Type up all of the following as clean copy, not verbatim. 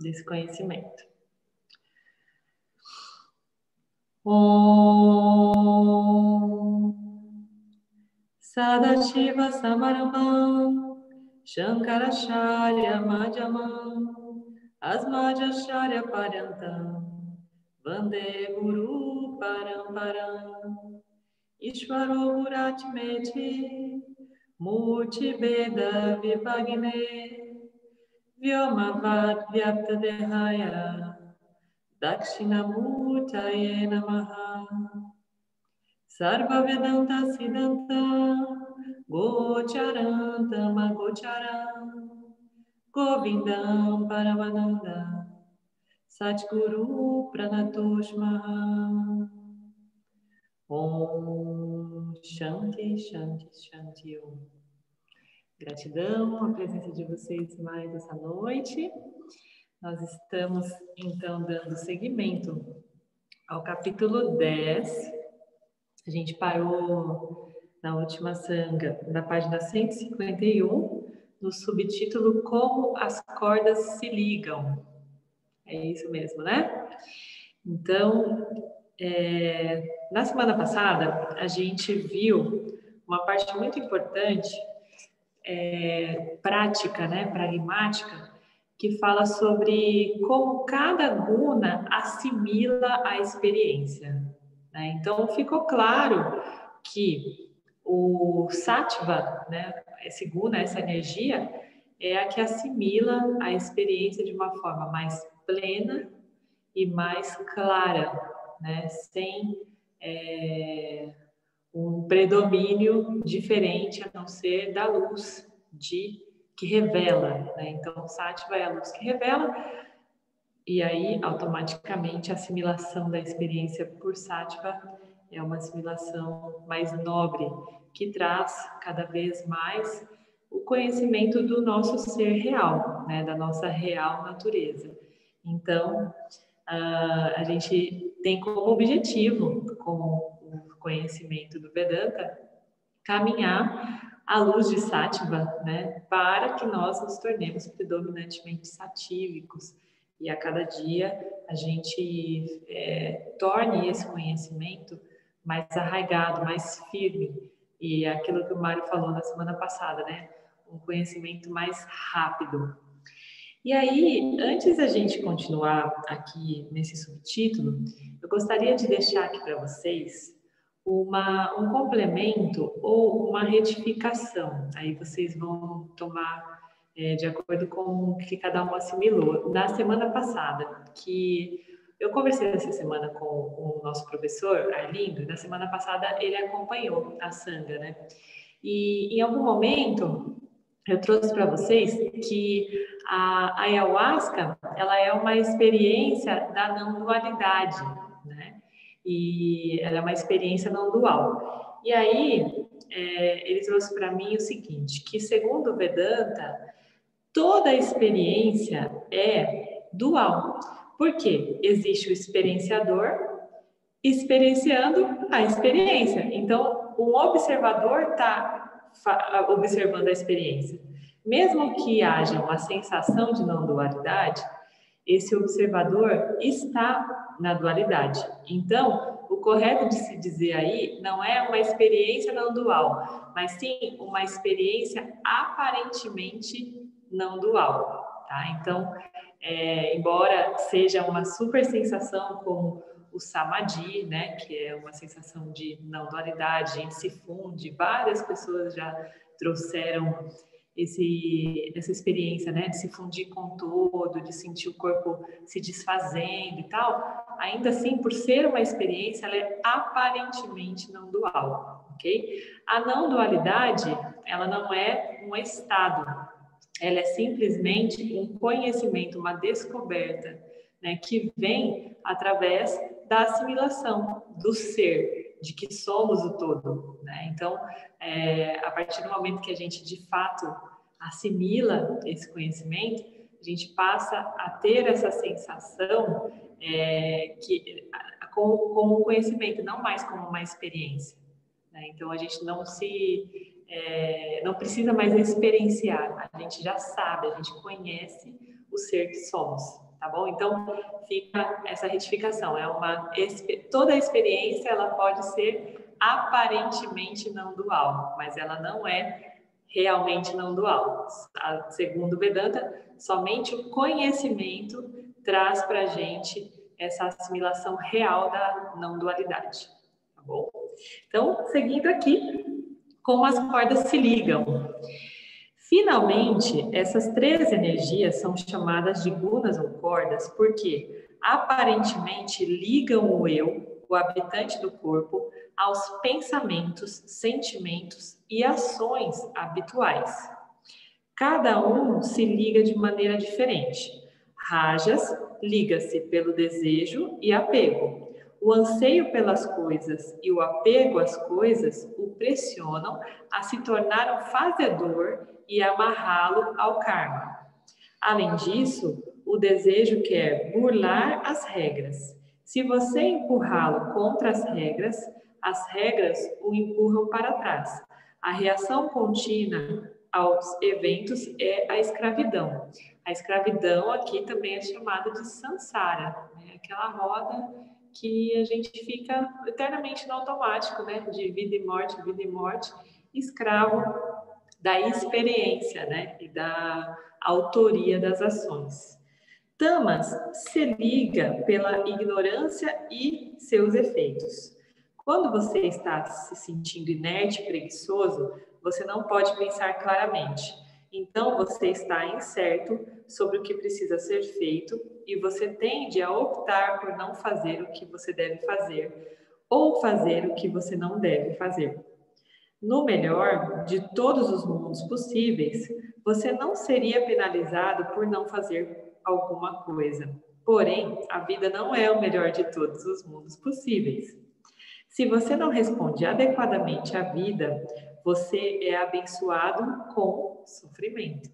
desse conhecimento. Om Sadashiva Samarambam Shankaracharya Madhyamam Asmadhyacharya Paryantam Vande Guru Paramparam Ishvaro Guratmeti Murti Veda Vipagne Vyomavad Vyaptadehaya Dakshinamurtaye Namaha Sarva Vedanta Siddhanta Gocharanta Magocharam Govindam Paramananda Satguru Pranatoshmaha Om Shanti Shanti Shanti Om. Gratidão a presença de vocês mais essa noite. Nós estamos, então, dando seguimento ao capítulo 10. A gente parou na última sanga, na página 151, no subtítulo Como as cordas se ligam. É isso mesmo, né? Então, na semana passada, a gente viu uma parte muito importante, prática, né, pragmática, que fala sobre como cada guna assimila a experiência. Né? Então, ficou claro que o sattva, né, esse guna, essa energia, é a que assimila a experiência de uma forma mais plena e mais clara, né, sem um predomínio diferente a não ser da luz que revela, né? Então, o sattva é a luz que revela, e aí, automaticamente, a assimilação da experiência por sattva é uma assimilação mais nobre, que traz cada vez mais o conhecimento do nosso ser real, né? Da nossa real natureza. Então, a gente tem como objetivo, com o conhecimento do Vedanta, caminhar à luz de sattva, né, para que nós nos tornemos predominantemente satívicos e a cada dia a gente torne esse conhecimento mais arraigado, mais firme, e aquilo que o Mário falou na semana passada, né, um conhecimento mais rápido. E aí, antes da gente continuar aqui nesse subtítulo, eu gostaria de deixar aqui para vocês um complemento ou uma retificação. Aí vocês vão tomar de acordo com o que cada um assimilou. Na semana passada, que eu conversei essa semana com o nosso professor, Arlindo, na semana passada ele acompanhou a Sangha, né? E em algum momento eu trouxe para vocês que a ayahuasca, ela é uma experiência da não dualidade, né? E ela é uma experiência não dual. E aí, ele trouxe para mim o seguinte, que segundo o Vedanta, toda experiência é dual. Por quê? Existe o experienciador experienciando a experiência. Então, um observador está observando a experiência. Mesmo que haja uma sensação de não dualidade, esse observador está na dualidade. Então, o correto de se dizer aí não é uma experiência não dual, mas sim uma experiência aparentemente não dual. Tá? Então, embora seja uma super sensação como o samadhi, né, que é uma sensação de não dualidade, a gente se funde, várias pessoas já trouxeram essa experiência, né, de se fundir com o todo, de sentir o corpo se desfazendo e tal, ainda assim, por ser uma experiência, ela é aparentemente não dual, ok? A não dualidade, ela não é um estado, ela é simplesmente um conhecimento, uma descoberta, né, que vem através da assimilação do ser, de que somos o todo, né? Então, a partir do momento que a gente de fato assimila esse conhecimento, a gente passa a ter essa sensação como um conhecimento, não mais como uma experiência, né? Então, a gente não precisa mais experienciar, a gente já sabe, a gente conhece o ser que somos. tá bom? Então, fica essa retificação. Toda a experiência, ela pode ser aparentemente não dual, mas ela não é realmente não dual. Segundo Vedanta, somente o conhecimento traz para a gente essa assimilação real da não dualidade, tá bom? Então, seguindo aqui, como as cordas se ligam. Finalmente, essas três energias são chamadas de gunas ou cordas porque aparentemente ligam o eu, o habitante do corpo, aos pensamentos, sentimentos e ações habituais. Cada um se liga de maneira diferente. Rajas liga-se pelo desejo e apego. O anseio pelas coisas e o apego às coisas o pressionam a se tornar um fazedor e amarrá-lo ao karma. Além disso, o desejo quer burlar as regras. Se você empurrá-lo contra as regras o empurram para trás. A reação contínua aos eventos é a escravidão. A escravidão aqui também é chamada de samsara, né? Aquela roda que a gente fica eternamente no automático, né? De vida e morte, escravo da experiência, né? E da autoria das ações. Tamas se liga pela ignorância e seus efeitos. Quando você está se sentindo inerte e preguiçoso, você não pode pensar claramente. Então, você está incerto sobre o que precisa ser feito e você tende a optar por não fazer o que você deve fazer ou fazer o que você não deve fazer. No melhor de todos os mundos possíveis, você não seria penalizado por não fazer alguma coisa. Porém, a vida não é o melhor de todos os mundos possíveis. Se você não responde adequadamente à vida, você é abençoado com sofrimento.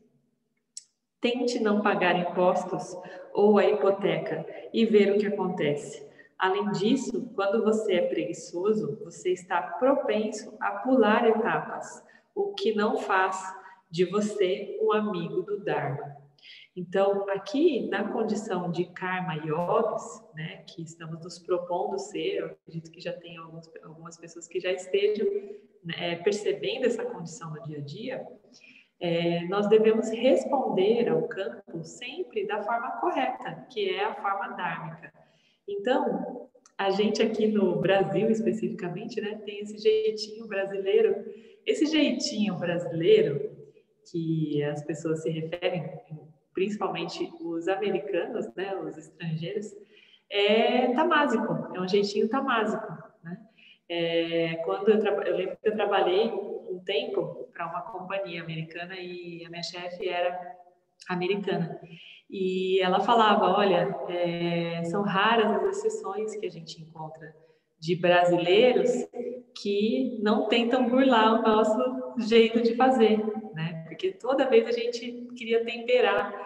Tente não pagar impostos ou a hipoteca e ver o que acontece. Além disso, quando você é preguiçoso, você está propenso a pular etapas, o que não faz de você um amigo do Dharma. Então, aqui na condição de karma yogis, né, que estamos nos propondo ser, eu acredito que já tem algumas pessoas que já estejam, né, percebendo essa condição no dia a dia, nós devemos responder ao campo sempre da forma correta, que é a forma dármica. Então, a gente aqui no Brasil, especificamente, né, tem esse jeitinho brasileiro. Esse jeitinho brasileiro, que as pessoas se referem, principalmente os americanos, né, os estrangeiros, é tamásico, é um jeitinho tamásico, né? Eu lembro que eu trabalhei um tempo para uma companhia americana e a minha chefe era americana. E ela falava, olha, são raras as exceções que a gente encontra de brasileiros que não tentam burlar o nosso jeito de fazer, né? Porque toda vez a gente queria temperar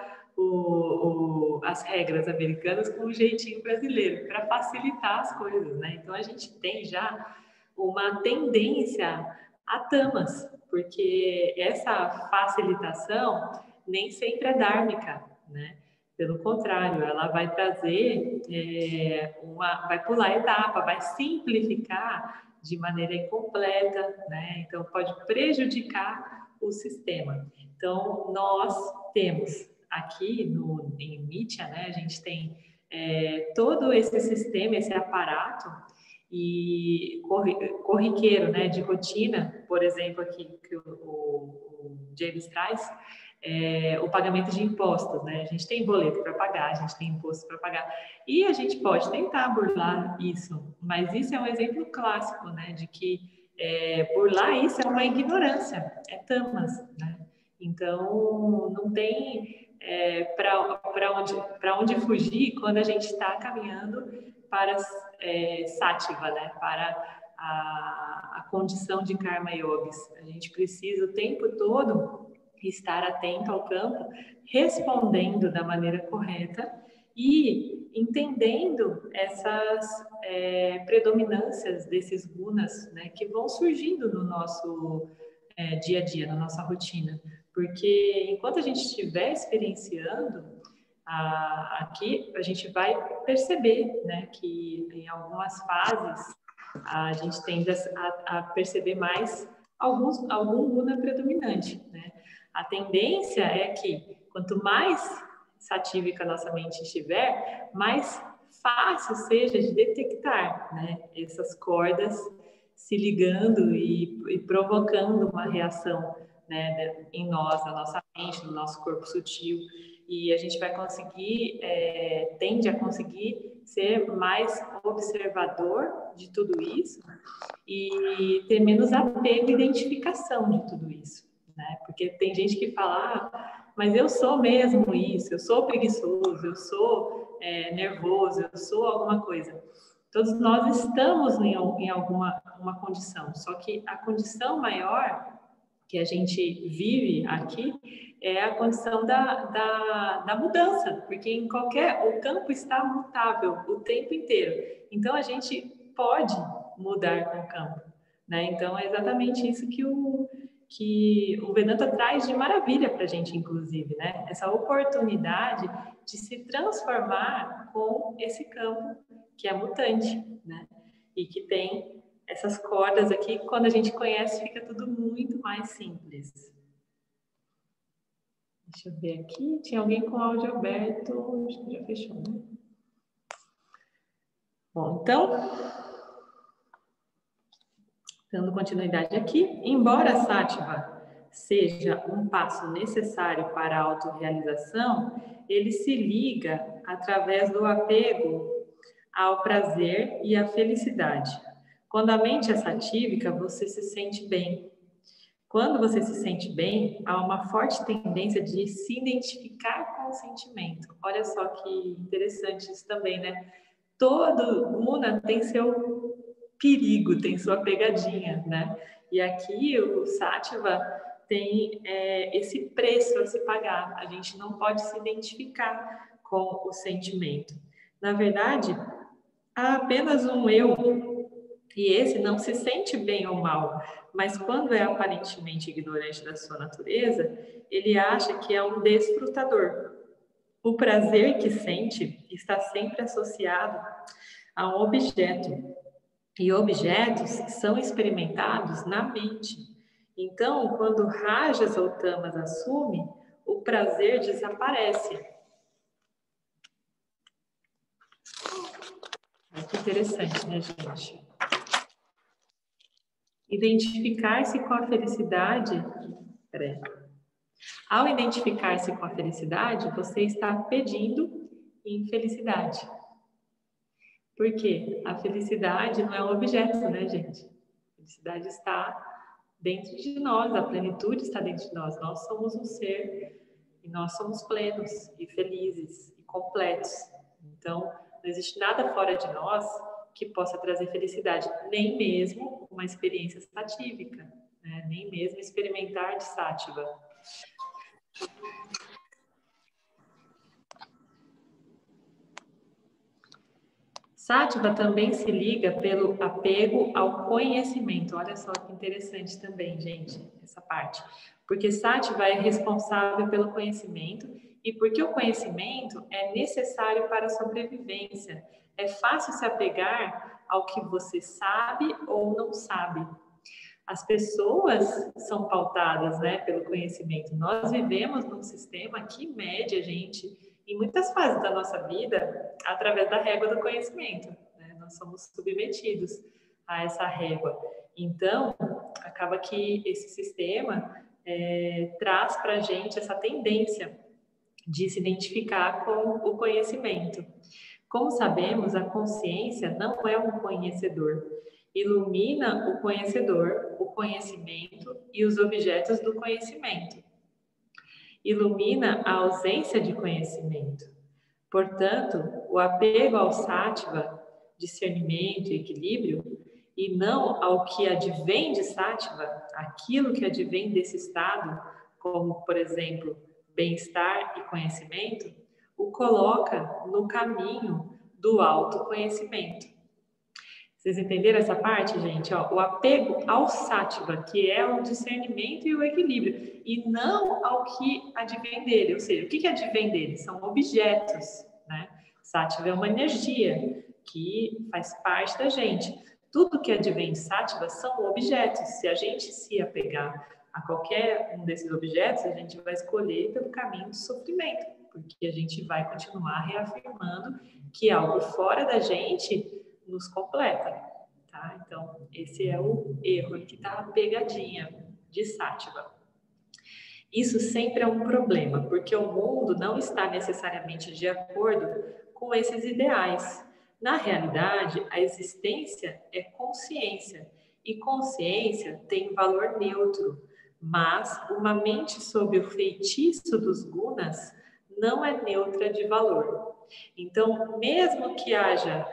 as regras americanas com o jeitinho brasileiro, para facilitar as coisas, né? Então a gente tem já uma tendência a tamas, porque essa facilitação nem sempre é dármica, né? Pelo contrário, ela vai trazer vai pular etapa, vai simplificar de maneira incompleta, né? Então pode prejudicar o sistema. Então nós temos aqui em Mitya, né? A gente tem todo esse sistema, esse aparato e corriqueiro, né, de rotina, por exemplo, aqui que o James traz, o pagamento de impostos, né? A gente tem boleto para pagar, a gente tem imposto para pagar, e a gente pode tentar burlar isso, mas isso é um exemplo clássico, né, de que burlar isso é uma ignorância, é tamas, né? Então, não tem para onde fugir quando a gente está caminhando para sátiva, né? Para a condição de karma yogis. A gente precisa o tempo todo estar atento ao campo, respondendo da maneira correta e entendendo essas predominâncias desses gunas, né, que vão surgindo no nosso dia a dia, na nossa rotina. Porque enquanto a gente estiver experienciando, Aqui a gente vai perceber, né, que em algumas fases a gente tende a perceber mais algum guna predominante, né? A tendência é que quanto mais satívica a nossa mente estiver, mais fácil seja de detectar, né, essas cordas se ligando e provocando uma reação, né, em nós, na nossa mente, no nosso corpo sutil. E a gente vai conseguir, tende a conseguir ser mais observador de tudo isso e ter menos apego e identificação de tudo isso, né? Porque tem gente que fala, mas eu sou mesmo isso, eu sou preguiçoso, eu sou nervoso, eu sou alguma coisa. Todos nós estamos em alguma uma condição, só que a condição maior que a gente vive aqui é a condição da mudança, porque o campo está mutável o tempo inteiro. Então, a gente pode mudar com o campo, né? Então, é exatamente isso que o Vedanta traz de maravilha para a gente, inclusive, né? Essa oportunidade de se transformar com esse campo que é mutante, né? E que tem essas cordas aqui, quando a gente conhece, fica tudo muito mais simples. Deixa eu ver aqui. Tinha alguém com áudio aberto. Acho que já fechou, né? Bom, então, dando continuidade aqui, embora Sattva seja um passo necessário para a autorrealização, ele se liga através do apego ao prazer e à felicidade. Quando a mente é satívica, você se sente bem. Quando você se sente bem, há uma forte tendência de se identificar com o sentimento. Olha só que interessante isso também, né? Todo guna tem seu perigo, tem sua pegadinha, né? E aqui o Sattva tem esse preço a se pagar. A gente não pode se identificar com o sentimento. Na verdade, há apenas um eu, e esse não se sente bem ou mal, mas quando é aparentemente ignorante da sua natureza, ele acha que é um desfrutador. O prazer que sente está sempre associado a um objeto, e objetos são experimentados na mente. Então, quando rajas ou tamas assume, o prazer desaparece. Olha que interessante, né, gente? Identificar-se com a felicidade. Peraí. Ao identificar-se com a felicidade, você está pedindo infelicidade. Por quê? A felicidade não é um objeto, né, gente? A felicidade está dentro de nós, a plenitude está dentro de nós. Nós somos um ser e nós somos plenos e felizes e completos. Então, não existe nada fora de nós que possa trazer felicidade, nem mesmo uma experiência satívica, né? Nem mesmo experimentar de sátiva. Sattva também se liga pelo apego ao conhecimento. Olha só que interessante também, gente, essa parte. Porque Sattva é responsável pelo conhecimento e porque o conhecimento é necessário para a sobrevivência. É fácil se apegar ao que você sabe ou não sabe. As pessoas são pautadas, né, pelo conhecimento. Nós vivemos num sistema que mede a gente em muitas fases da nossa vida através da régua do conhecimento, né? Nós somos submetidos a essa régua. Então, acaba que esse sistema traz para a gente essa tendência de se identificar com o conhecimento. Como sabemos, a consciência não é um conhecedor. Ilumina o conhecedor, o conhecimento e os objetos do conhecimento. Ilumina a ausência de conhecimento. Portanto, o apego ao Sattva, discernimento e equilíbrio, e não ao que advém de Sattva, aquilo que advém desse estado, como, por exemplo, bem-estar e conhecimento, o coloca no caminho do autoconhecimento. Vocês entenderam essa parte, gente? Ó, o apego ao sáttva, que é o discernimento e o equilíbrio, e não ao que advém dele. Ou seja, o que advém dele? São objetos, né? Sáttva é uma energia que faz parte da gente. Tudo que advém de sáttva são objetos. Se a gente se apegar a qualquer um desses objetos, a gente vai escolher pelo caminho do sofrimento, porque a gente vai continuar reafirmando que algo fora da gente nos completa, tá? Então, esse é o erro, que tá a pegadinha de sáttva. Isso sempre é um problema, porque o mundo não está necessariamente de acordo com esses ideais. Na realidade, a existência é consciência, e consciência tem valor neutro, mas uma mente sob o feitiço dos gunas não é neutra de valor. Então, mesmo que haja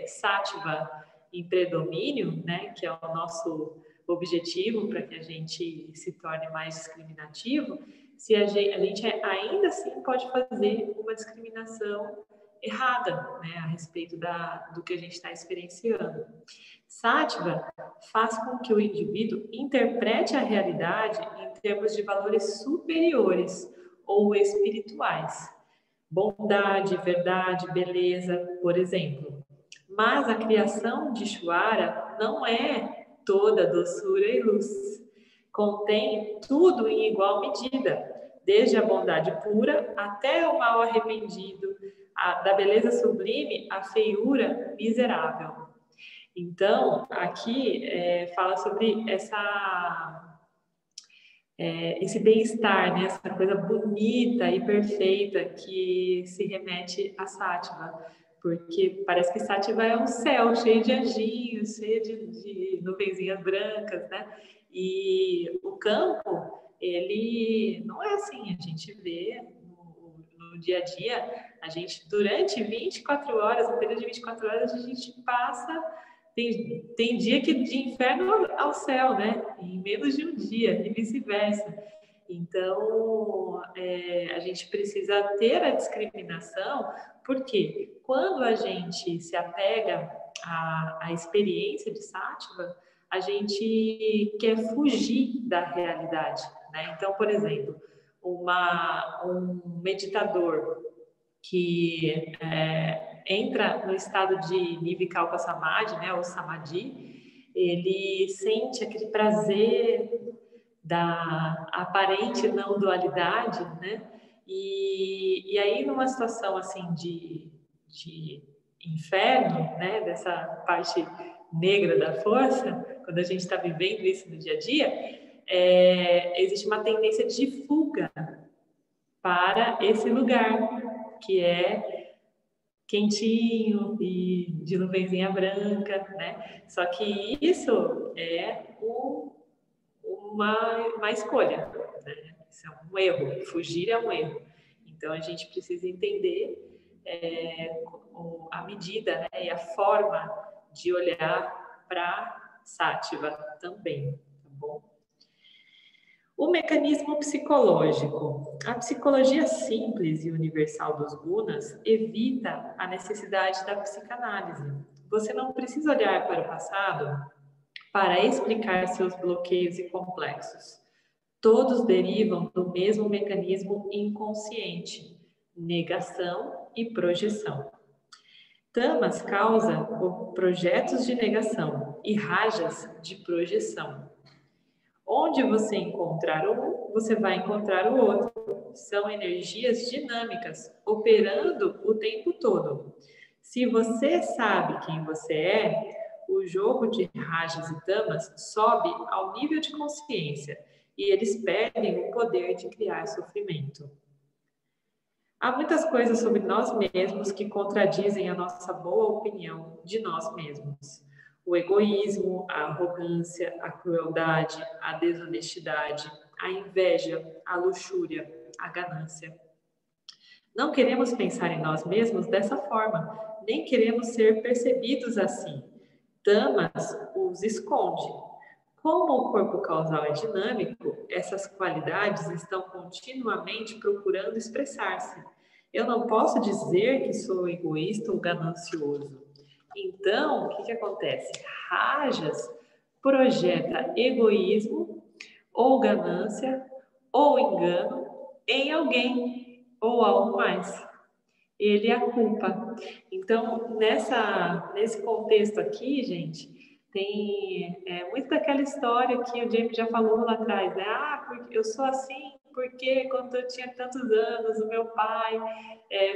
sáttva em predomínio, né, que é o nosso objetivo para que a gente se torne mais discriminativo, se a gente ainda assim pode fazer uma discriminação errada, né, a respeito do que a gente está experienciando. Sáttva faz com que o indivíduo interprete a realidade em termos de valores superiores ou espirituais. Bondade, verdade, beleza, por exemplo. Mas a criação de Ishvara não é toda doçura e luz. Contém tudo em igual medida, desde a bondade pura até o mal arrependido, da beleza sublime à feiura miserável. Então, aqui fala sobre esse bem-estar, né? Essa coisa bonita e perfeita que se remete a sáttva, porque parece que sáttva é um céu cheio de anjinhos, cheio de nuvenzinhas brancas, né? E o campo, ele não é assim, a gente vê no dia a dia, a gente durante 24 horas, no período de 24 horas, a gente passa. Tem dia que de inferno ao céu, né? Em menos de um dia, e vice-versa. Então, a gente precisa ter a discriminação, porque quando a gente se apega à experiência de sáttva, a gente quer fugir da realidade, né? Então, por exemplo, um meditador que entra no estado de Nirvikalpa Samadhi, né, ou Samadhi, ele sente aquele prazer da aparente não dualidade, né? E aí numa situação assim de inferno, né, dessa parte negra da força, quando a gente está vivendo isso no dia a dia, existe uma tendência de fuga para esse lugar que é quentinho e de nuvenzinha branca, né? Só que isso é uma escolha, né? Isso é um erro, fugir é um erro. Então a gente precisa entender a medida, né? E a forma de olhar para sáttva também, tá bom? O mecanismo psicológico. A psicologia simples e universal dos gunas evita a necessidade da psicanálise. Você não precisa olhar para o passado para explicar seus bloqueios e complexos. Todos derivam do mesmo mecanismo inconsciente, negação e projeção. Tamas causa projetos de negação e rajas de projeção. Onde você encontrar um, você vai encontrar o outro. São energias dinâmicas, operando o tempo todo. Se você sabe quem você é, o jogo de rajas e tamas sobe ao nível de consciência e eles perdem o poder de criar sofrimento. Há muitas coisas sobre nós mesmos que contradizem a nossa boa opinião de nós mesmos. O egoísmo, a arrogância, a crueldade, a desonestidade, a inveja, a luxúria, a ganância. Não queremos pensar em nós mesmos dessa forma, nem queremos ser percebidos assim. Tamas os esconde. Como o corpo causal é dinâmico, essas qualidades estão continuamente procurando expressar-se. Eu não posso dizer que sou egoísta ou ganancioso. Então, o que acontece? Rajas projeta egoísmo, ou ganância, ou engano em alguém ou algo mais. Ele é a culpa. Então, nesse contexto aqui, gente, tem muito daquela história que o James já falou lá atrás, né? Ah, porque eu sou assim porque quando eu tinha tantos anos, o meu pai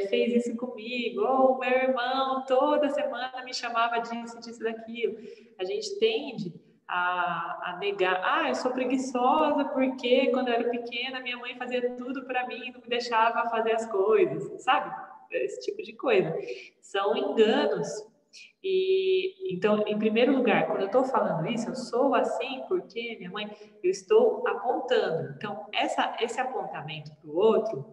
fez isso comigo, ou o meu irmão toda semana me chamava disso, daquilo. A gente tende a negar, eu sou preguiçosa porque quando eu era pequena minha mãe fazia tudo para mim, não me deixava fazer as coisas, sabe? Esse tipo de coisa. São enganos. E então, em primeiro lugar, quando eu estou falando isso, eu sou assim porque minha mãe, eu estou apontando. Então, esse apontamento para o outro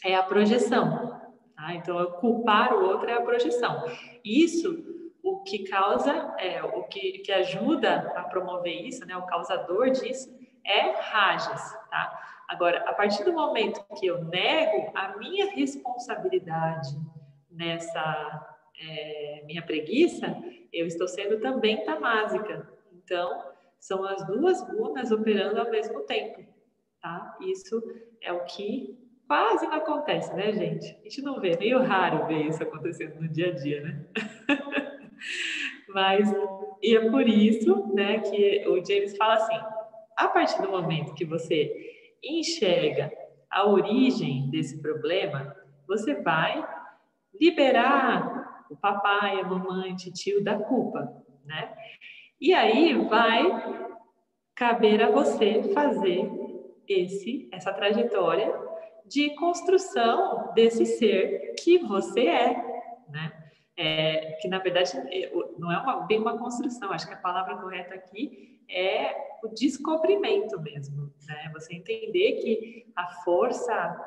é a projeção. Tá? Então, eu culpar o outro é a projeção. Isso, o que causa, o que ajuda a promover isso, né, o causador disso, é rajas. Tá? Agora, a partir do momento que eu nego a minha responsabilidade nessa minha preguiça, eu estou sendo também tamásica. Então, são as duas gunas operando ao mesmo tempo. Tá? Isso é o que quase não acontece, né, gente? A gente não vê, meio raro ver isso acontecendo no dia a dia, né? Mas, e é por isso, né, que o James fala assim, a partir do momento que você enxerga a origem desse problema, você vai liberar o papai, a mamãe, o tio da culpa, né? E aí vai caber a você fazer essa trajetória de construção desse ser que você né? Que na verdade não é bem uma construção, acho que a palavra correta aqui é o descobrimento mesmo, né? Você entender que a força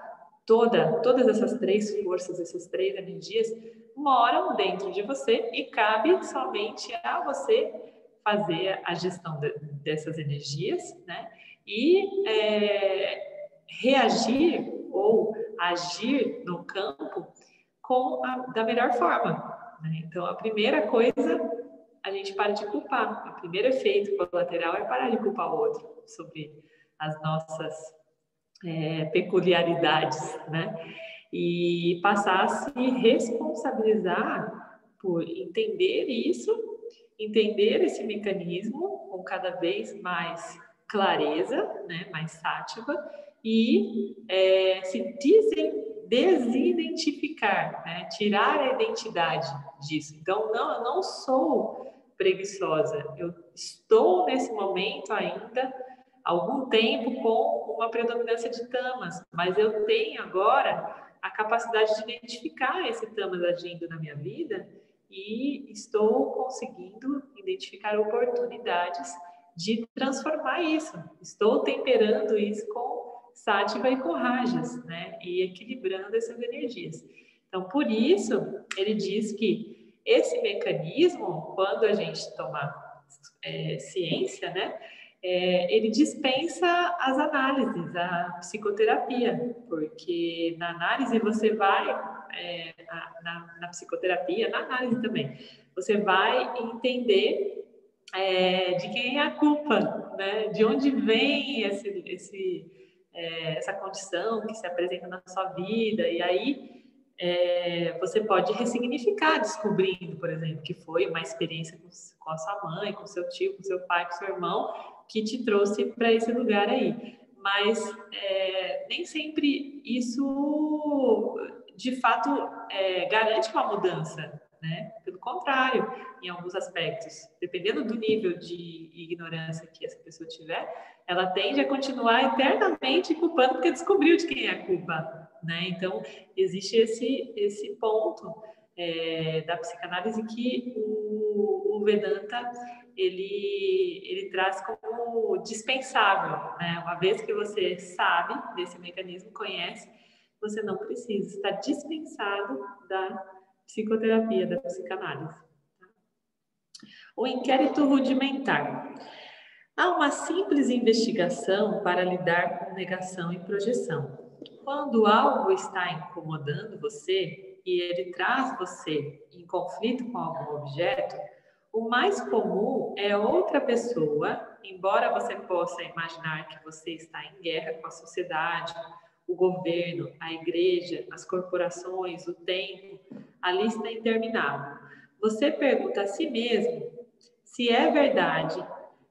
todas essas três forças, essas três energias moram dentro de você e cabe somente a você fazer a gestão dessas energias, né? E reagir ou agir no campo da melhor forma. Né? Então, a primeira coisa, a gente para de culpar. O primeiro efeito colateral é parar de culpar o outro sobre as nossas peculiaridades, né? E passar a se responsabilizar por entender isso, entender esse mecanismo com cada vez mais clareza, né, mais sátiva, e se desidentificar, né, tirar a identidade disso. Então, não, eu não sou preguiçosa, eu estou nesse momento ainda algum tempo com uma predominância de tamas, mas eu tenho agora a capacidade de identificar esse tamas agindo na minha vida e estou conseguindo identificar oportunidades de transformar isso. Estou temperando isso com sátiva e com rajas, né? E equilibrando essas energias. Então, por isso, ele diz que esse mecanismo, quando a gente toma ciência, né? Ele dispensa as análises, a psicoterapia, porque na análise você vai, na psicoterapia, na análise também, você vai entender de quem é a culpa, né? De onde vem essa condição que se apresenta na sua vida, e aí você pode ressignificar, descobrindo, por exemplo, que foi uma experiência com a sua mãe, com seu tio, com seu pai, com seu irmão, que te trouxe para esse lugar aí. Mas nem sempre isso, de fato, garante uma mudança, né? Pelo contrário, em alguns aspectos, dependendo do nível de ignorância que essa pessoa tiver, ela tende a continuar eternamente culpando porque descobriu de quem é a culpa, né? Então, existe esse ponto da psicanálise que o Vedanta ele traz como dispensável, né? Uma vez que você sabe desse mecanismo, conhece, você não precisa, está dispensado da psicoterapia, da psicanálise. O inquérito rudimentar. Há uma simples investigação para lidar com negação e projeção. Quando algo está incomodando você, e ele traz você em conflito com algum objeto, o mais comum é outra pessoa, embora você possa imaginar que você está em guerra com a sociedade, o governo, a igreja, as corporações, o tempo, a lista é interminável. Você pergunta a si mesmo se é verdade,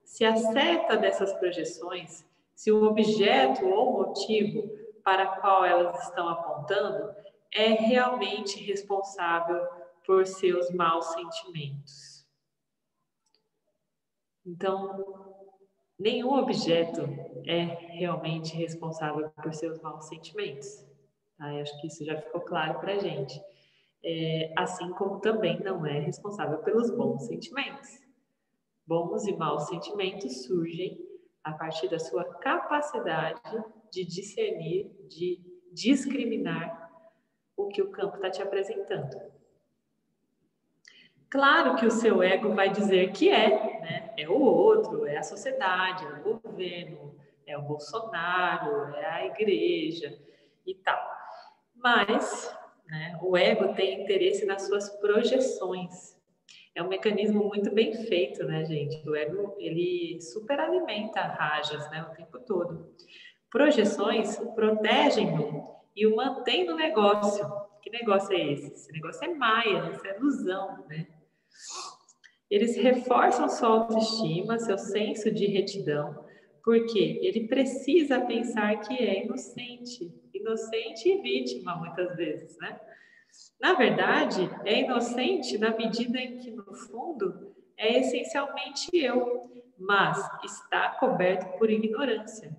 se a seta dessas projeções, se o objeto ou motivo para qual elas estão apontando é realmente responsável por seus maus sentimentos. Então, nenhum objeto é realmente responsável por seus maus sentimentos. Tá? Eu acho que isso já ficou claro para a gente. Assim como também não é responsável pelos bons sentimentos. Bons e maus sentimentos surgem a partir da sua capacidade de discernir, de discriminar o que o campo está te apresentando. Claro que o seu ego vai dizer que né? É o outro, é a sociedade, é o governo, é o Bolsonaro, é a igreja e tal. Mas, né, o ego tem interesse nas suas projeções. É um mecanismo muito bem feito, né, gente? O ego, ele superalimenta rajas, né, o tempo todo. Projeções protegem-no e o mantêm no negócio. Que negócio é esse? Esse negócio é maia, essa é ilusão, né? Eles reforçam sua autoestima, seu senso de retidão, porque ele precisa pensar que é inocente e vítima, muitas vezes, né? Na verdade, é inocente na medida em que, no fundo, é essencialmente eu, mas está coberto por ignorância.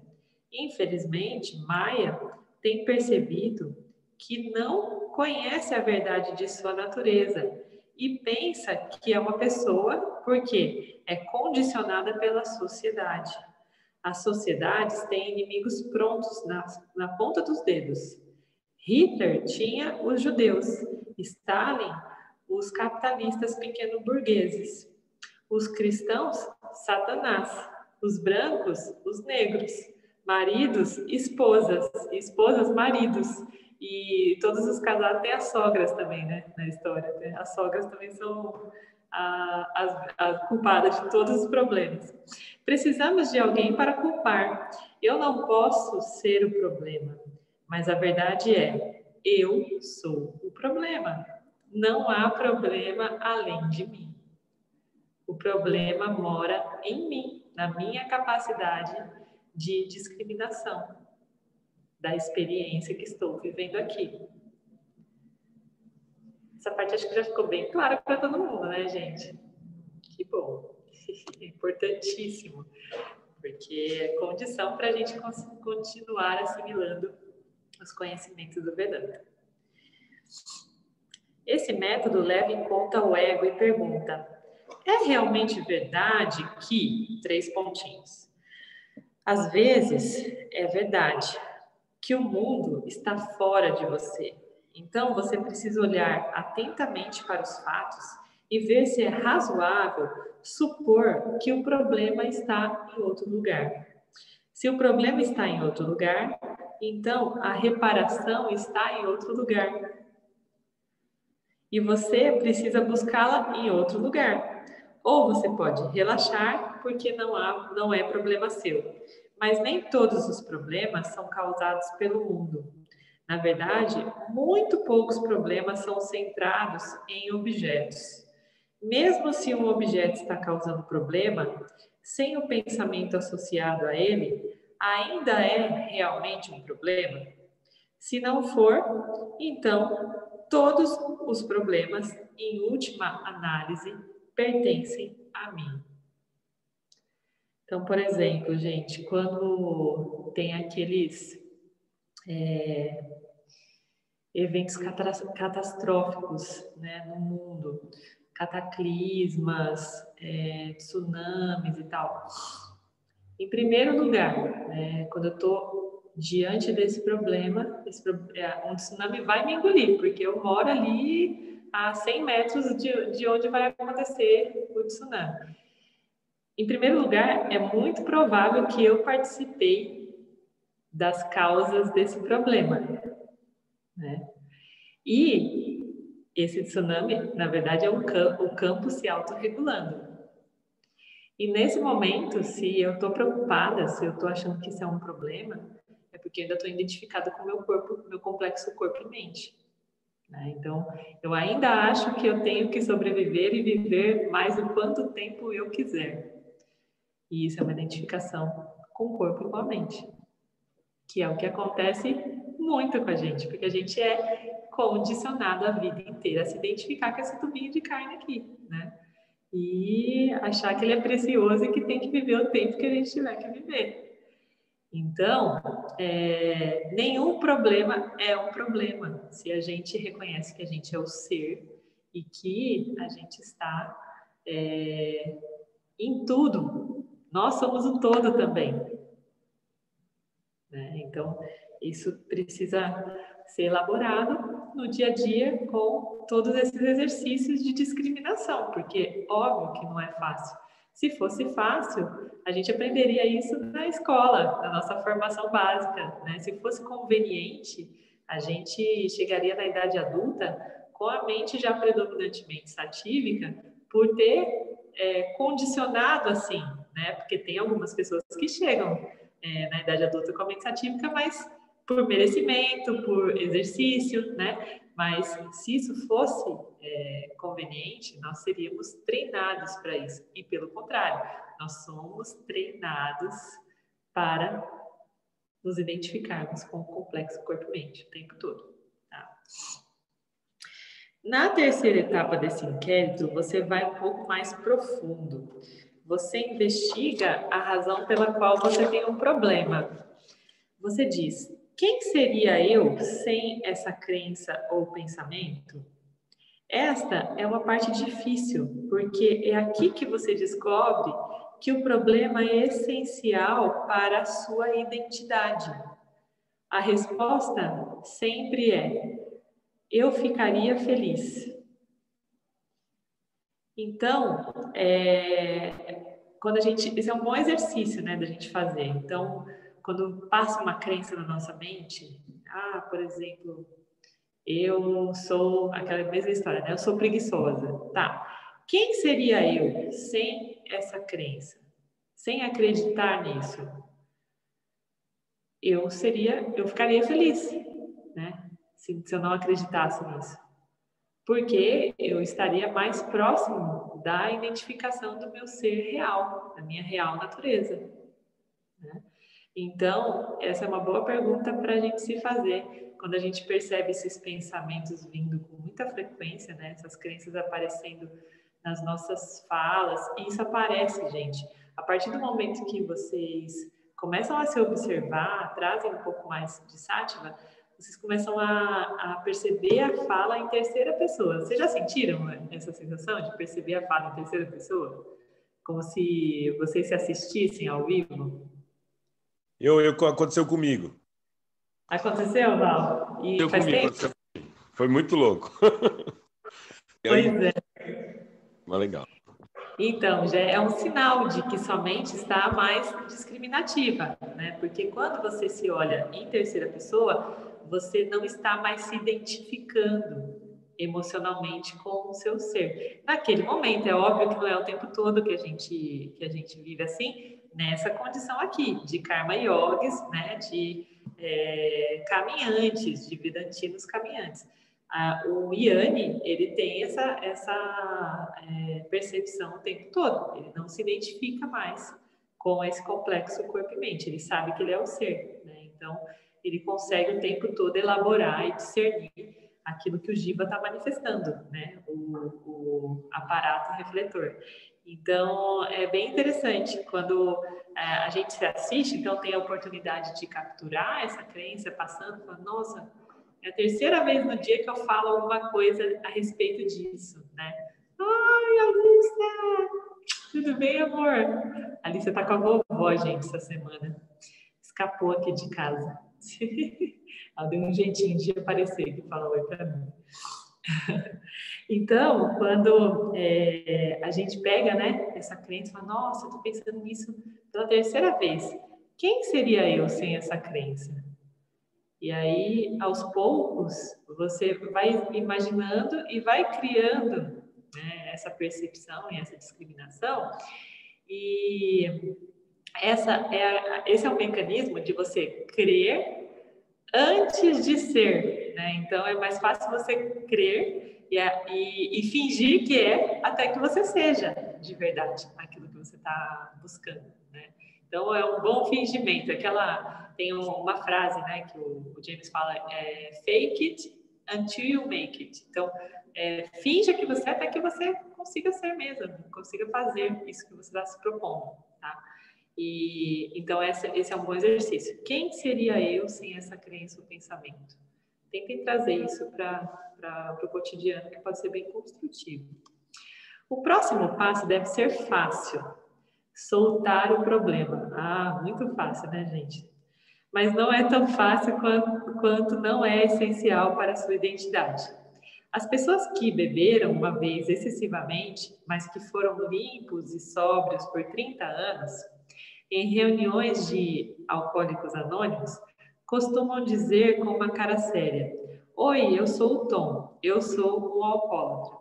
Infelizmente, Maia tem percebido que não conhece a verdade de sua natureza e pensa que é uma pessoa porque é condicionada pela sociedade. As sociedades têm inimigos prontos na ponta dos dedos. Hitler tinha os judeus, Stalin, os capitalistas pequeno-burgueses, os cristãos, Satanás, os brancos, os negros, maridos, esposas, maridos, e todos os casados têm as sogras também, né, na história. As sogras também são as culpadas de todos os problemas. Precisamos de alguém para culpar. Eu não posso ser o problema, mas a verdade é, eu sou o problema. Não há problema além de mim. O problema mora em mim, na minha capacidade de discriminação da experiência que estou vivendo aqui. Essa parte acho que já ficou bem clara para todo mundo, né, gente? Que bom. Importantíssimo. Porque é condição para a gente continuar assimilando os conhecimentos do Vedanta. Esse método leva em conta o ego e pergunta: é realmente verdade que... Três pontinhos. Às vezes, é verdade que o mundo está fora de você. Então, você precisa olhar atentamente para os fatos e ver se é razoável supor que o problema está em outro lugar. Se o problema está em outro lugar, então a reparação está em outro lugar. E você precisa buscá-la em outro lugar. Ou você pode relaxar, porque não é problema seu. Mas nem todos os problemas são causados pelo mundo. Na verdade, muito poucos problemas são centrados em objetos. Mesmo se um objeto está causando problema, sem o pensamento associado a ele, ainda é realmente um problema? Se não for, então todos os problemas, em última análise, pertencem a mim. Então, por exemplo, gente, quando tem aqueles eventos catastróficos, né, no mundo, cataclismas, tsunamis e tal. Em primeiro lugar, né, quando eu estou diante desse problema, um tsunami vai me engolir, porque eu moro ali a 100 metros de onde vai acontecer o tsunami. Em primeiro lugar, é muito provável que eu participei das causas desse problema, né? E Esse tsunami, na verdade, é o campo se autorregulando. E nesse momento, se eu estou preocupada, se eu estou achando que isso é um problema, é porque eu ainda estou identificada com o meu corpo, meu complexo corpo e mente. Né? Então, eu ainda acho que eu tenho que sobreviver e viver mais o quanto tempo eu quiser. E isso é uma identificação com o corpo e com a mente, que é o que acontece muito com a gente, porque a gente é condicionado a vida inteira a se identificar com esse tubinho de carne aqui, né? E achar que ele é precioso e que tem que viver o tempo que a gente tiver que viver. Então, nenhum problema é um problema se a gente reconhece que a gente é o ser e que a gente está em tudo. Nós somos o todo também. Né? Então, isso precisa ser elaborado no dia a dia com todos esses exercícios de discriminação, porque óbvio que não é fácil. Se fosse fácil, a gente aprenderia isso na escola, na nossa formação básica, né? Se fosse conveniente, a gente chegaria na idade adulta com a mente já predominantemente satívica, por ter condicionado assim, né? Porque tem algumas pessoas que chegam na idade adulta com a mente satívica, mas por merecimento, por exercício, né? Mas se isso fosse conveniente, nós seríamos treinados para isso. E pelo contrário, nós somos treinados para nos identificarmos com o complexo corpo-mente o tempo todo. Tá? Na terceira etapa desse inquérito, você vai um pouco mais profundo. Você investiga a razão pela qual você tem um problema. Você diz: quem seria eu sem essa crença ou pensamento? Esta é uma parte difícil, porque é aqui que você descobre que o problema é essencial para a sua identidade. A resposta sempre é: eu ficaria feliz. Então, quando a gente, esse é um bom exercício, né, da gente fazer. Então, quando passa uma crença na nossa mente, por exemplo, eu sou aquela mesma história, né? Eu sou preguiçosa. Tá. Quem seria eu sem essa crença? Sem acreditar nisso? Eu ficaria feliz, né? Se eu não acreditasse nisso. Porque eu estaria mais próximo da identificação do meu ser real, da minha real natureza. Né? Então, essa é uma boa pergunta para a gente se fazer quando a gente percebe esses pensamentos vindo com muita frequência, né? Essas crenças aparecendo nas nossas falas. E isso aparece, gente, a partir do momento que vocês começam a se observar, trazem um pouco mais de sátiva, vocês começam a perceber a fala em terceira pessoa. Vocês já sentiram essa sensação de perceber a fala em terceira pessoa? Como se vocês se assistissem ao vivo? Aconteceu comigo. Aconteceu, Val? E faz tempo? Aconteceu. Foi muito louco. Pois é. Mas legal. Então, já é um sinal de que sua mente está mais discriminativa, né? Porque quando você se olha em terceira pessoa, você não está mais se identificando emocionalmente com o seu ser. Naquele momento, é óbvio que não é o tempo todo que a gente vive assim, nessa condição aqui, de karma yogis, né? De caminhantes, de vedantinos caminhantes. O Yanni, ele tem essa percepção o tempo todo. Ele não se identifica mais com esse complexo corpo e mente. Ele sabe que ele é o ser, né? Então, ele consegue o tempo todo elaborar e discernir aquilo que o Jiva está manifestando, né? O aparato refletor. Então, é bem interessante quando a gente se assiste, então tem a oportunidade de capturar essa crença passando, fala, nossa, é a terceira vez no dia que eu falo alguma coisa a respeito disso, né? Ai, Alicia! Tudo bem, amor? A Alicia tá com a vovó, gente, essa semana. Escapou aqui de casa. Ela deu um jeitinho de aparecer e falar oi pra mim. Então, quando a gente pega, né, essa crença e fala, nossa, eu tô pensando nisso pela terceira vez. Quem seria eu sem essa crença? E aí, aos poucos, você vai imaginando e vai criando, né, essa percepção e essa discriminação. E esse é o mecanismo de você crer antes de ser, né? Então, é mais fácil você crer e fingir que é até que você seja de verdade aquilo que você está buscando, né? Então, é um bom fingimento. Tem uma frase, né, que o James fala, fake it until you make it. Então, finja que você até que você consiga ser mesmo, consiga fazer isso que você está se propondo, tá? Então, esse é um bom exercício. Quem seria eu sem essa crença ou pensamento? Tentem trazer isso para o cotidiano, que pode ser bem construtivo. O próximo passo deve ser fácil. Soltar o problema. Muito fácil, né, gente? Mas não é tão fácil quanto não é essencial para a sua identidade. As pessoas que beberam uma vez excessivamente, mas que foram limpos e sóbrios por 30 anos, em reuniões de alcoólicos anônimos, costumam dizer com uma cara séria: "Oi, eu sou o Tom, eu sou um alcoólatra."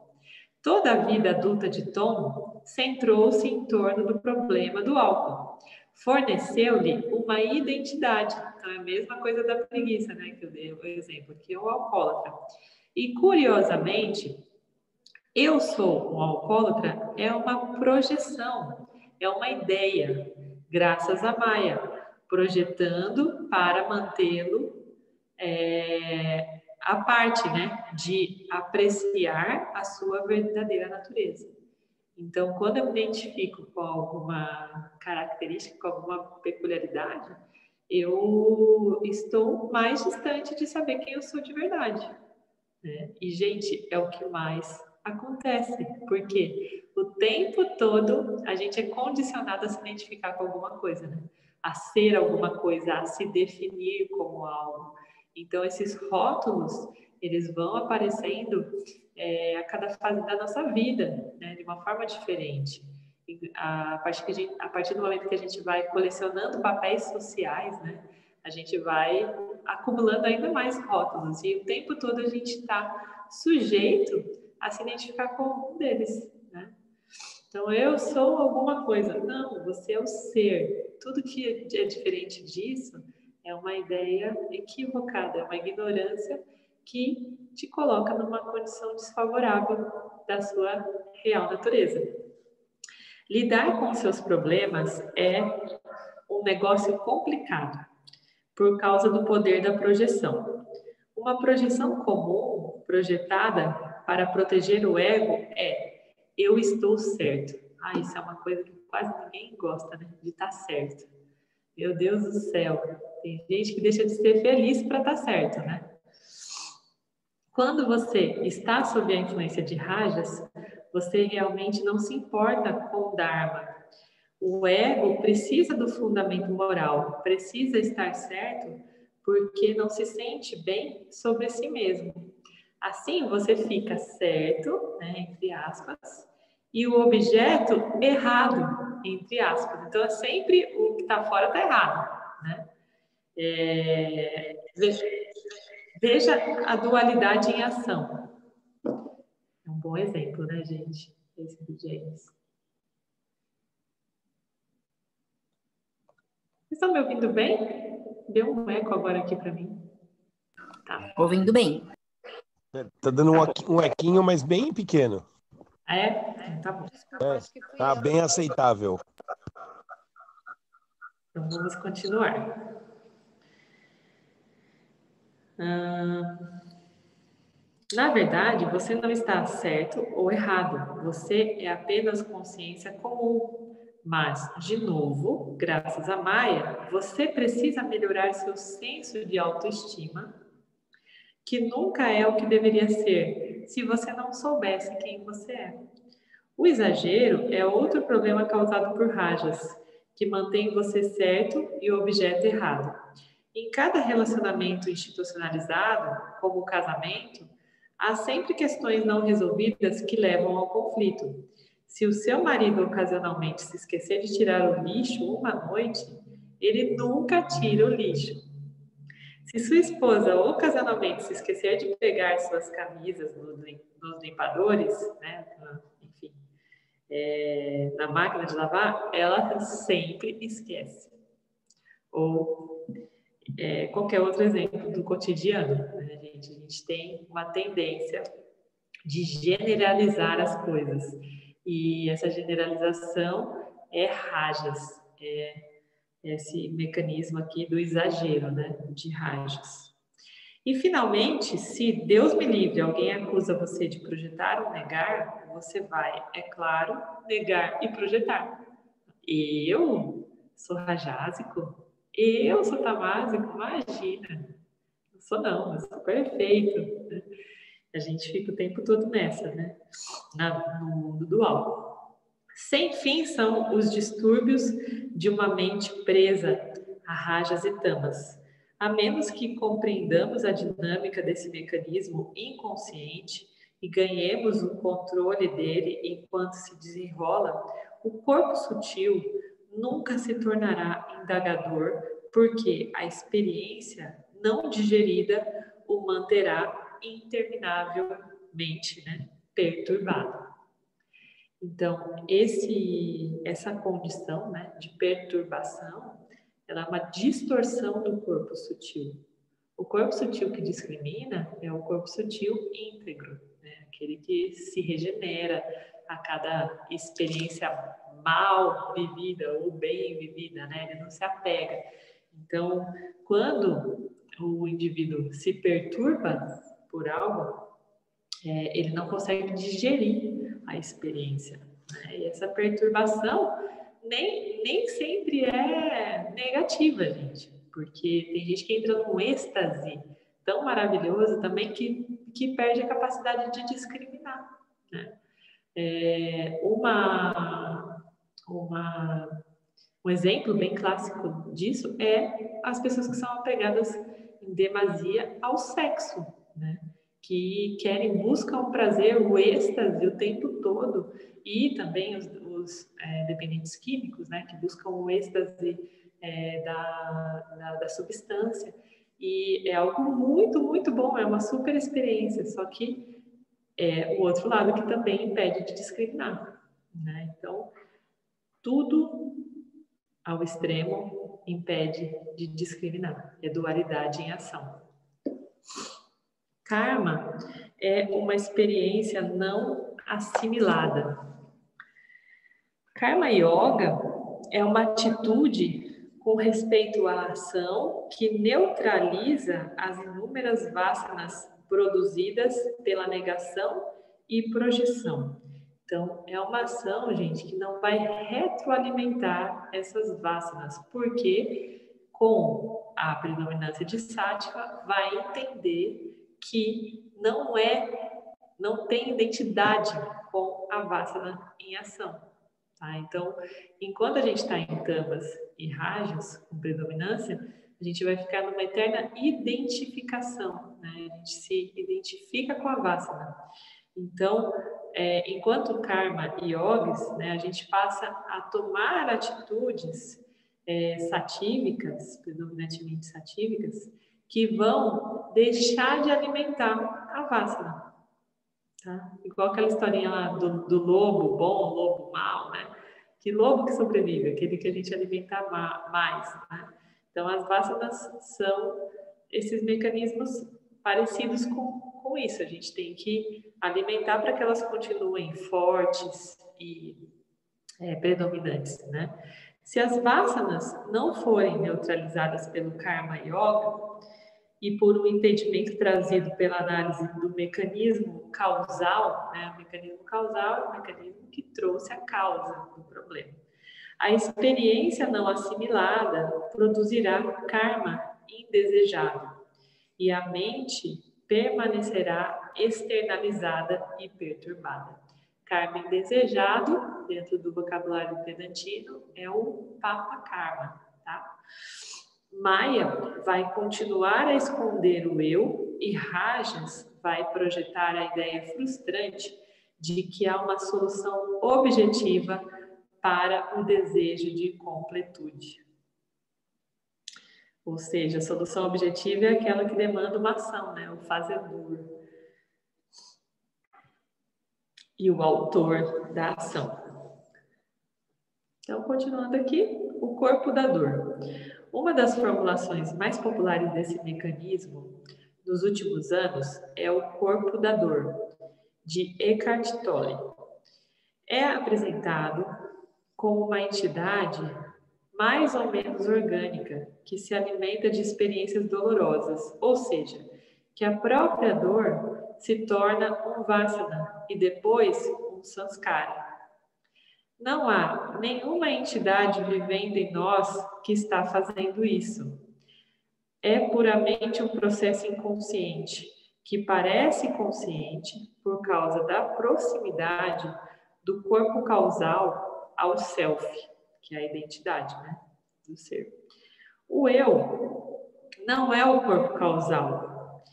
Toda a vida adulta de Tom centrou-se em torno do problema do álcool. Forneceu-lhe uma identidade. Então, é a mesma coisa da preguiça, né, que eu dei o exemplo, que é o alcoólatra. E, curiosamente, eu sou um alcoólatra é uma projeção, é uma ideia, graças a Maia, projetando para mantê-lo a parte, né, de apreciar a sua verdadeira natureza. Então, quando eu me identifico com alguma característica, com alguma peculiaridade, eu estou mais distante de saber quem eu sou de verdade, né? E, gente, é o que mais acontece, porque o tempo todo a gente é condicionado a se identificar com alguma coisa, né? A ser alguma coisa, a se definir como algo. Então, esses rótulos, eles vão aparecendo a cada fase da nossa vida, né? De uma forma diferente. A partir do momento que a gente vai colecionando papéis sociais, né? A gente vai acumulando ainda mais rótulos. E o tempo todo a gente está sujeito a se identificar com algum deles, né? Então, eu sou alguma coisa. Não, você é o ser. Tudo que é diferente disso é uma ideia equivocada, é uma ignorância que te coloca numa condição desfavorável da sua real natureza. Lidar com seus problemas é um negócio complicado por causa do poder da projeção. Uma projeção comum, projetada para proteger o ego, é: eu estou certo. Isso é uma coisa que quase ninguém gosta, né? De estar certo. Meu Deus do céu. Tem gente que deixa de ser feliz para estar certo, né? Quando você está sob a influência de rajas, você realmente não se importa com o Dharma. O ego precisa do fundamento moral, precisa estar certo porque não se sente bem sobre si mesmo. Assim, você fica certo, né, entre aspas, e o objeto errado, entre aspas. Então, é sempre o que está fora está errado, né? Veja a dualidade em ação. É um bom exemplo, né, gente? Esse do James. Vocês estão me ouvindo bem? Deu um eco agora aqui para mim. Tá. Ouvindo bem. Tá dando um equinho, mas bem pequeno. Tá bom. Tá bem aceitável. Então, vamos continuar. Na verdade, você não está certo ou errado. Você é apenas consciência comum. Mas, de novo, graças a Maia, você precisa melhorar seu senso de autoestima, que nunca é o que deveria ser, se você não soubesse quem você é. O exagero é outro problema causado por rajas, que mantém você certo e o objeto errado. Em cada relacionamento institucionalizado, como o casamento, há sempre questões não resolvidas que levam ao conflito. Se o seu marido ocasionalmente se esquecer de tirar o lixo uma noite, ele nunca tira o lixo. Se sua esposa ocasionalmente se esquecer de pegar suas camisas nos limpadores, né, enfim, na máquina de lavar, ela sempre esquece. Ou qualquer outro exemplo do cotidiano, né, gente? A gente tem uma tendência de generalizar as coisas. E essa generalização é rajas, esse mecanismo aqui do exagero, né, de rajas. E, finalmente, se Deus me livre, alguém acusa você de projetar ou negar, você vai, é claro, negar e projetar. Eu sou rajásico? Eu sou tamásico? Imagina! Não sou não, eu sou perfeito. Né? A gente fica o tempo todo nessa, né? No mundo dual. Sem fim são os distúrbios de uma mente presa a rajas e tamas. A menos que compreendamos a dinâmica desse mecanismo inconsciente e ganhemos o controle dele enquanto se desenrola, o corpo sutil nunca se tornará indagador, porque a experiência não digerida o manterá interminavelmente, né, perturbado. Então, essa condição, né, de perturbação, ela é uma distorção do corpo sutil. O corpo sutil que discrimina é o corpo sutil íntegro, né, aquele que se regenera a cada experiência mal vivida ou bem vivida, né, ele não se apega. Então, quando o indivíduo se perturba por algo, ele não consegue digerir a experiência. Né? E essa perturbação nem sempre é negativa, gente, porque tem gente que entra num êxtase tão maravilhoso também que perde a capacidade de discriminar. Né? Um exemplo bem clássico disso é as pessoas que são apegadas em demasia ao sexo, né? Que buscam o prazer, o êxtase o tempo todo, e também os dependentes químicos, né? Que buscam o êxtase da substância. E é algo muito, muito bom, é uma super experiência, só que é o outro lado que também impede de discriminar. Né? Então, tudo ao extremo impede de discriminar. É dualidade em ação. Karma é uma experiência não assimilada. Karma Yoga é uma atitude com respeito à ação que neutraliza as inúmeras vasanas produzidas pela negação e projeção. Então, é uma ação, gente, que não vai retroalimentar essas vasanas, porque com a predominância de Sattva vai entender que não tem identidade com a vasana em ação. Tá? Então, enquanto a gente está em tamas e rajas com predominância, a gente vai ficar numa eterna identificação, né? A gente se identifica com a vasana. Então, enquanto karma e yogis, né, a gente passa a tomar atitudes satívicas, predominantemente satívicas, que vão deixar de alimentar a vasana. Tá? Igual aquela historinha lá do lobo bom, lobo mau, né? Que lobo que sobrevive? Aquele que a gente alimenta mais. Né? Então, as vasanas são esses mecanismos parecidos com isso. A gente tem que alimentar para que elas continuem fortes e predominantes, né? Se as vasanas não forem neutralizadas pelo Karma Yoga e por um entendimento trazido pela análise do mecanismo causal, né? O mecanismo causal é o mecanismo que trouxe a causa do problema. A experiência não assimilada produzirá karma indesejado e a mente permanecerá externalizada e perturbada. Karma indesejado, dentro do vocabulário vedantino, é o papa karma, tá? Maya vai continuar a esconder o eu e Rajas vai projetar a ideia frustrante de que há uma solução objetiva para o desejo de completude. Ou seja, a solução objetiva é aquela que demanda uma ação, né? O fazedor. E o autor da ação. Então, continuando aqui, o corpo da dor. Uma das formulações mais populares desse mecanismo nos últimos anos é o corpo da dor, de Eckhart Tolle. É apresentado como uma entidade mais ou menos orgânica, que se alimenta de experiências dolorosas, ou seja, que a própria dor se torna um vasana e depois um sanskara. Não há nenhuma entidade vivendo em nós que está fazendo isso. É puramente um processo inconsciente, que parece consciente por causa da proximidade do corpo causal ao self, que é a identidade, né, do ser. O eu não é o corpo causal.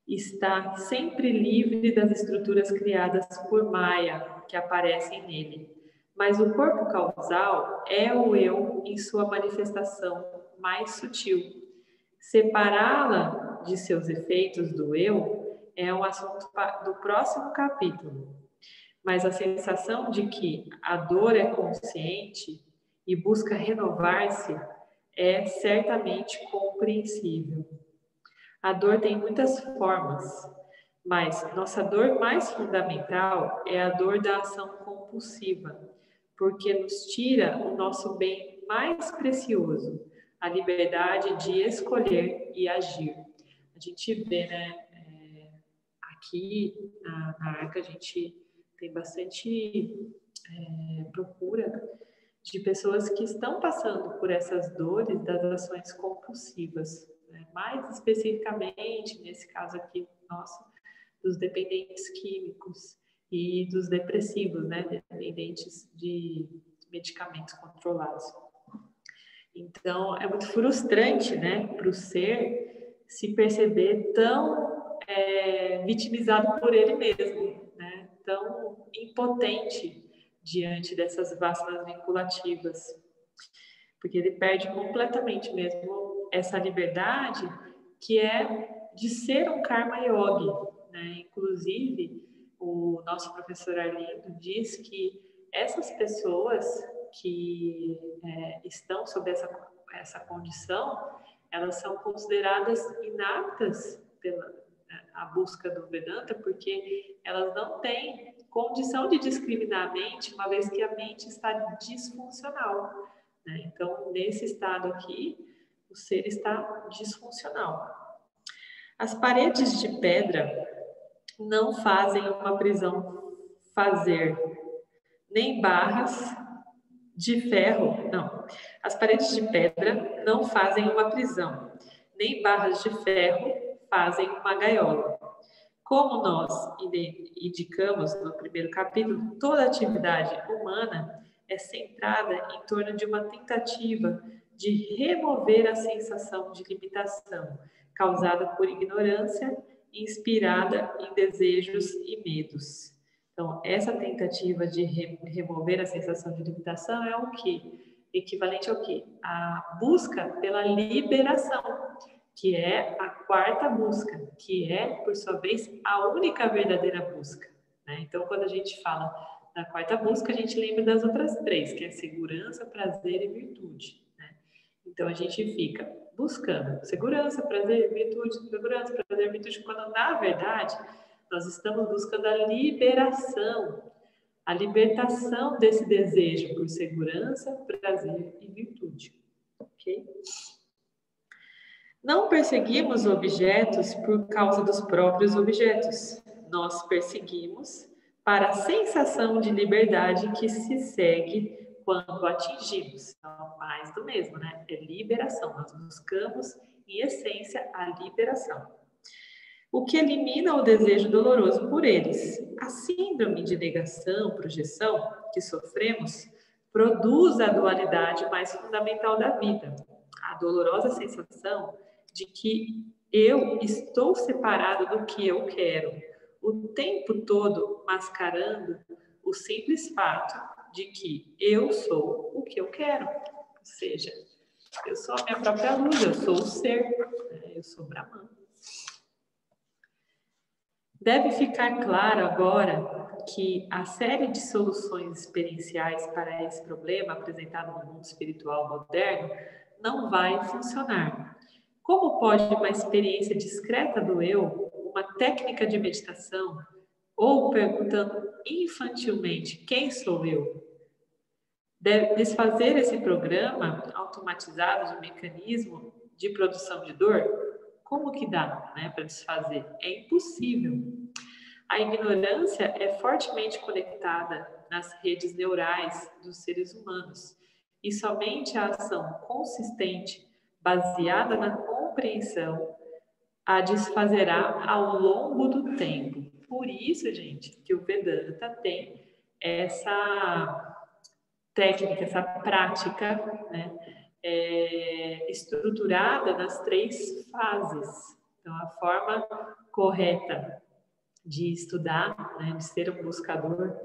Está sempre livre das estruturas criadas por Maya, que aparecem nele. Mas o corpo causal é o eu em sua manifestação mais sutil. Separá-la de seus efeitos do eu é um assunto do próximo capítulo. Mas a sensação de que a dor é consciente e busca renovar-se é certamente compreensível. A dor tem muitas formas, mas nossa dor mais fundamental é a dor da ação compulsiva, porque nos tira o nosso bem mais precioso, a liberdade de escolher e agir. A gente vê, né, aqui na Arca, a gente tem bastante procura de pessoas que estão passando por essas dores das ações compulsivas, né? Mais especificamente, nesse caso aqui nosso, dos dependentes químicos e dos depressivos, né? Dependentes de medicamentos controlados. Então, é muito frustrante, né, para o ser se perceber tão vitimizado por ele mesmo, né? Tão impotente diante dessas vasanas vinculativas, porque ele perde completamente mesmo essa liberdade que é de ser um karma yogi, né? Inclusive, o nosso professor Arlindo diz que essas pessoas que estão sob essa condição, elas são consideradas inaptas pela a busca do Vedanta, porque elas não têm condição de discriminar a mente, uma vez que a mente está disfuncional, né? Então, nesse estado aqui, o ser está disfuncional. As paredes de pedra não fazem uma prisão fazer, nem barras de ferro, não. As paredes de pedra não fazem uma prisão, nem barras de ferro fazem uma gaiola. Como nós indicamos no primeiro capítulo, toda atividade humana é centrada em torno de uma tentativa de remover a sensação de limitação causada por ignorância, inspirada em desejos e medos. Então, essa tentativa de remover a sensação de limitação é o quê? Equivalente ao quê? A busca pela liberação, que é a quarta busca, que é, por sua vez, a única verdadeira busca, né? Então, quando a gente fala da quarta busca, a gente lembra das outras três, que é segurança, prazer e virtude, né? Então, a gente fica buscando segurança, prazer, virtude, segurança, prazer, virtude, quando, na verdade, nós estamos buscando a liberação, a libertação desse desejo por segurança, prazer e virtude, ok? Não perseguimos objetos por causa dos próprios objetos. Nós perseguimos para a sensação de liberdade que se segue quando atingimos. Então, mais do mesmo, né? É liberação. Nós buscamos, em essência, a liberação. O que elimina o desejo doloroso por eles. A síndrome de negação, projeção que sofremos produz a dualidade mais fundamental da vida. A dolorosa sensação de que eu estou separado do que eu quero, o tempo todo mascarando o simples fato de que eu sou o que eu quero. Ou seja, Eu sou a minha própria luz, eu sou o ser, né? Eu sou Brahman. Deve ficar claro agora que a série de soluções experienciais para esse problema apresentado no mundo espiritual moderno não vai funcionar. Como pode uma experiência discreta do eu, uma técnica de meditação, ou perguntando infantilmente quem sou eu, deve desfazer esse programa automatizado de mecanismo de produção de dor? Como que dá, né, para desfazer? É impossível. A ignorância é fortemente conectada nas redes neurais dos seres humanos e somente a ação consistente, baseada na compreensão, a desfazerá ao longo do tempo. Por isso, gente, que o Vedanta tem essa técnica, essa prática, né, estruturada nas 3 fases. Então, a forma correta de estudar, né, de ser um buscador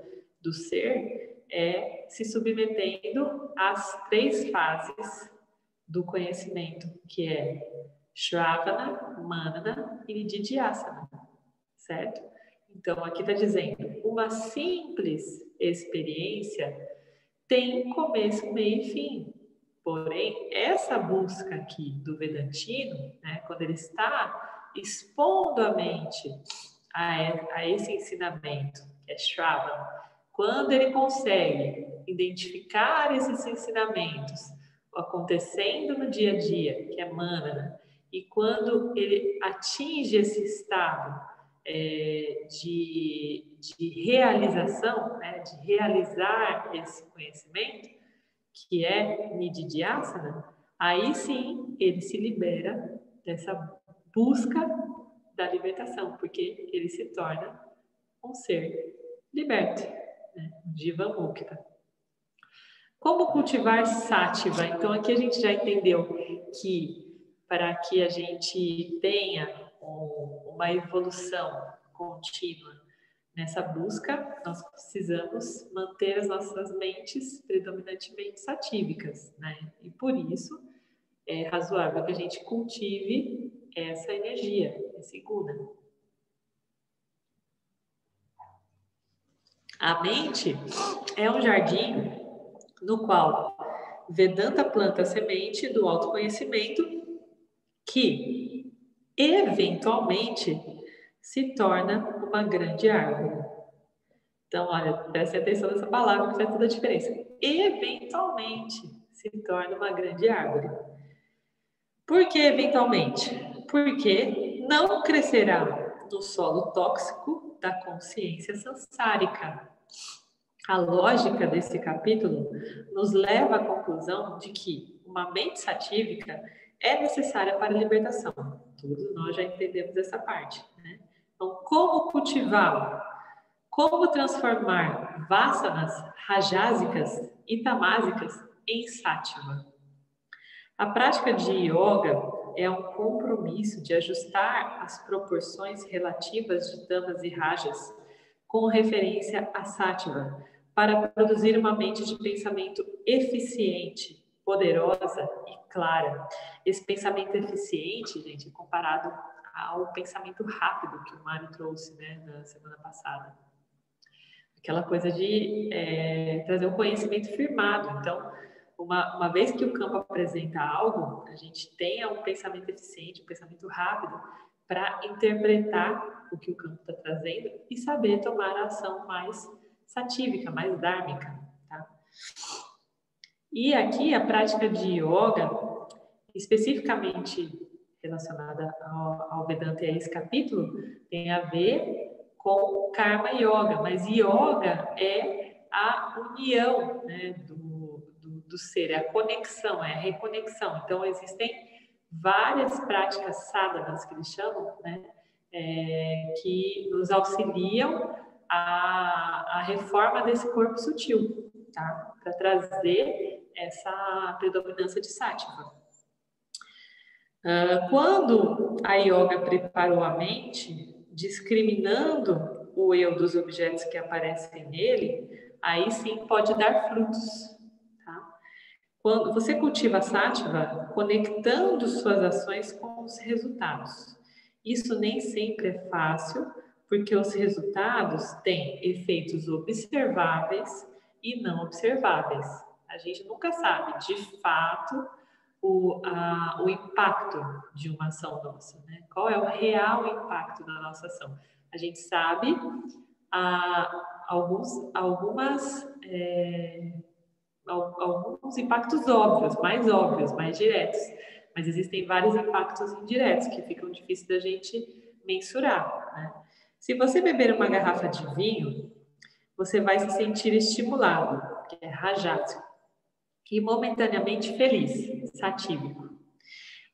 do ser, é se submetendo às 3 fases do conhecimento, que é Shravana, Manana e Nididhyasana, certo? Então, aqui está dizendo, uma simples experiência tem começo, meio e fim. Porém, essa busca aqui do Vedantino, né, quando ele está expondo a mente a esse ensinamento, que é Shravana, quando ele consegue identificar esses ensinamentos acontecendo no dia a dia, que é Manana, e quando ele atinge esse estado de realização, né, de realizar esse conhecimento, que é Nididhyasana, aí sim ele se libera dessa busca da libertação, porque ele se torna um ser liberto, né? Jiva Mukta. Como cultivar Sattva? Então aqui a gente já entendeu que para que a gente tenha uma evolução contínua nessa busca, nós precisamos manter as nossas mentes predominantemente satívicas, né? E por isso é razoável que a gente cultive essa energia, esse guna. A mente é um jardim no qual Vedanta planta a semente do autoconhecimento que, eventualmente, se torna uma grande árvore. Então, olha, preste atenção nessa palavra que faz toda a diferença. Eventualmente se torna uma grande árvore. Por que eventualmente? Porque não crescerá no solo tóxico da consciência sansárica. A lógica desse capítulo nos leva à conclusão de que uma mente satívica é necessária para a libertação. Todos nós já entendemos essa parte, né? Então, como cultivá-la? Como transformar vasanas rajásicas e tamásicas em sátiva? A prática de yoga é um compromisso de ajustar as proporções relativas de tamas e rajas com referência a sátiva, para produzir uma mente de pensamento eficiente, poderosa e clara. Esse pensamento eficiente, gente, é comparado ao pensamento rápido que o Mário trouxe, né, na semana passada. Aquela coisa de trazer um conhecimento firmado. Então, uma vez que o campo apresenta algo, a gente tenha um pensamento eficiente, um pensamento rápido, para interpretar o que o campo está trazendo e saber tomar a ação mais satívica, mais dármica. Tá? E aqui a prática de yoga, especificamente relacionada ao Vedanta e a esse capítulo, tem a ver com Karma Yoga, mas Yoga é a união, né, do ser, é a conexão, é a reconexão. Então, existem várias práticas sadhanas, que eles chamam, né, que nos auxiliam a reforma desse corpo sutil, tá? Para trazer essa predominância de sáttva. Quando a yoga preparou a mente, discriminando o eu dos objetos que aparecem nele, aí sim pode dar frutos. Tá? Quando você cultiva a Sattva, conectando suas ações com os resultados. Isso nem sempre é fácil, porque os resultados têm efeitos observáveis e não observáveis. A gente nunca sabe, de fato, o impacto de uma ação nossa, né? Qual é o real impacto da nossa ação? A gente sabe alguns impactos óbvios, mais diretos, mas existem vários impactos indiretos que ficam difíceis da gente mensurar, né? Se você beber uma garrafa de vinho, você vai se sentir estimulado, que é rajat, e momentaneamente feliz, satívico.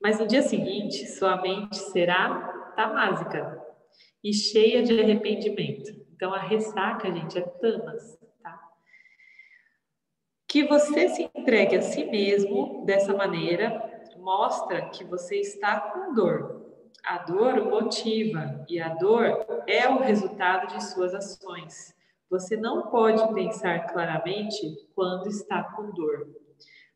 Mas no dia seguinte, sua mente será tamásica e cheia de arrependimento. Então, a ressaca, gente, é tamas, tá? Que você se entregue a si mesmo dessa maneira mostra que você está com dor. A dor o motiva e a dor é o resultado de suas ações. Você não pode pensar claramente quando está com dor.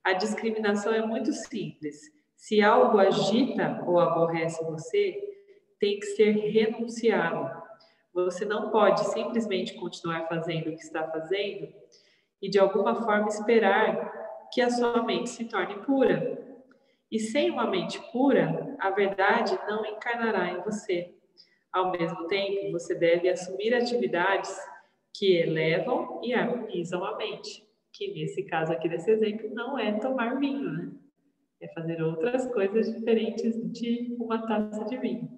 A discriminação é muito simples. Se algo agita ou aborrece você, tem que ser renunciado. Você não pode simplesmente continuar fazendo o que está fazendo e, de alguma forma, esperar que a sua mente se torne pura. E sem uma mente pura, a verdade não encarnará em você. Ao mesmo tempo, você deve assumir atividades que elevam e harmonizam a mente, que nesse caso aqui desse exemplo não é tomar vinho, né? É fazer outras coisas diferentes de uma taça de vinho.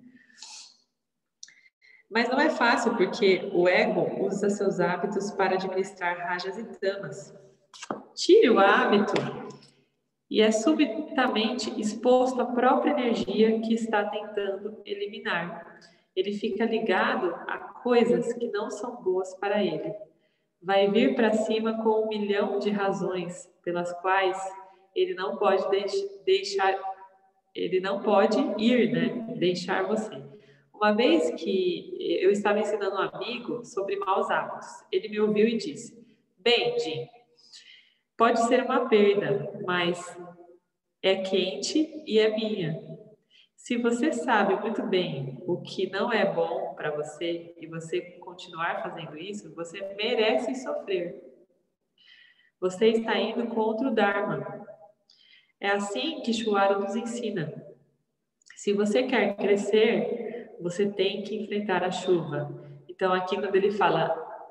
Mas não é fácil, porque o ego usa seus hábitos para administrar rajas e tamas. Tire o hábito e é subitamente exposto à própria energia que está tentando eliminar. Ele fica ligado a coisas que não são boas para ele. Vai vir para cima com 1 milhão de razões pelas quais ele não pode deixar você. Uma vez que eu estava ensinando um amigo sobre maus hábitos, ele me ouviu e disse: "Bem, Jim, pode ser uma perda, mas é quente e é minha. Se você sabe muito bem o que não é bom para você e você continuar fazendo isso, você merece sofrer. Você está indo contra o Dharma." É assim que Shwara nos ensina. Se você quer crescer, você tem que enfrentar a chuva. Então, aqui quando ele fala,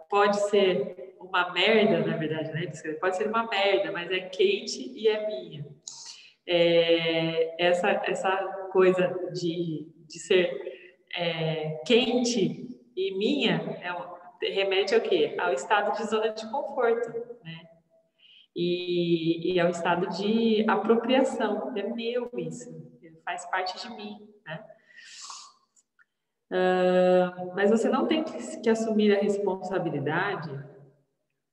pode ser uma merda, na verdade, né? Pode ser uma merda, mas é quente e é minha. Essa coisa de ser quente e minha remete ao quê? Ao estado de zona de conforto, né? E ao estado de apropriação. É meu isso, faz parte de mim, né? Mas você não tem que assumir a responsabilidade.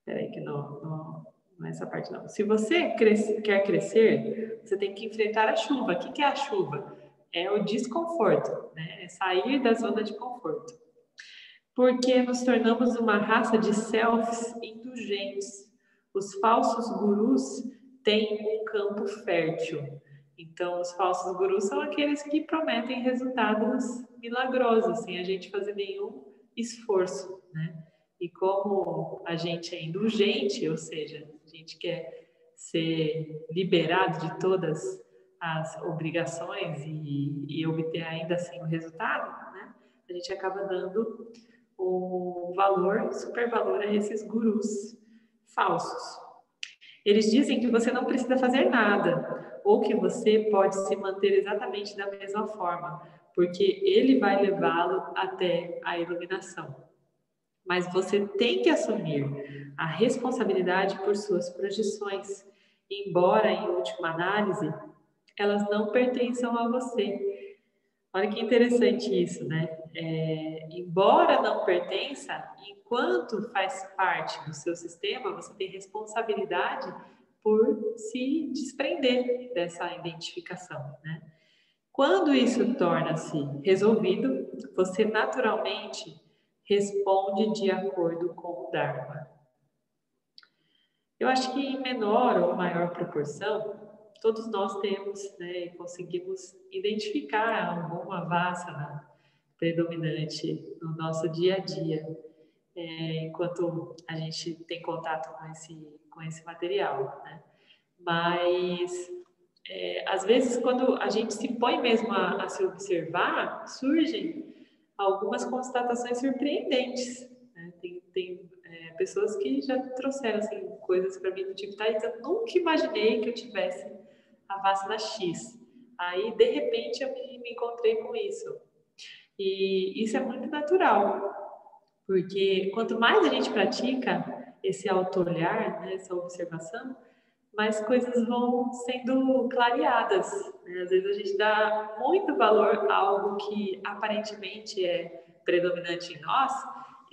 Peraí, que não é essa parte não. Se você quer crescer, você tem que enfrentar a chuva. O que é a chuva? É o desconforto, né? É sair da zona de conforto. Porque nos tornamos uma raça de selfies indulgentes. Os falsos gurus têm um campo fértil. Então, os falsos gurus são aqueles que prometem resultados milagrosos, sem a gente fazer nenhum esforço, né? E como a gente é indulgente, ou seja, a gente quer ser liberado de todas as obrigações e obter ainda assim o resultado, né? A gente acaba dando o supervalor a esses gurus falsos. Eles dizem que você não precisa fazer nada, ou que você pode se manter exatamente da mesma forma, porque ele vai levá-lo até a iluminação. Mas você tem que assumir a responsabilidade por suas projeções, embora, em última análise, elas não pertençam a você. Olha que interessante isso, né? Embora não pertença, enquanto faz parte do seu sistema, você tem responsabilidade por se desprender dessa identificação, né? Quando isso torna-se resolvido, você naturalmente responde de acordo com o Dharma. Eu acho que em menor ou maior proporção, todos nós temos, né, conseguimos identificar alguma vássana predominante no nosso dia a dia, enquanto a gente tem contato com esse material, né? Mas, às vezes, quando a gente se põe mesmo a se observar, surgem algumas constatações surpreendentes, né? Tem pessoas que já trouxeram assim, coisas para mim do tipo, Thaís, eu nunca imaginei que eu tivesse a vássana X. Aí, de repente, eu me encontrei com isso. E isso é muito natural, porque quanto mais a gente pratica esse auto-olhar, né, essa observação, mais coisas vão sendo clareadas, né? Às vezes a gente dá muito valor a algo que aparentemente é predominante em nós,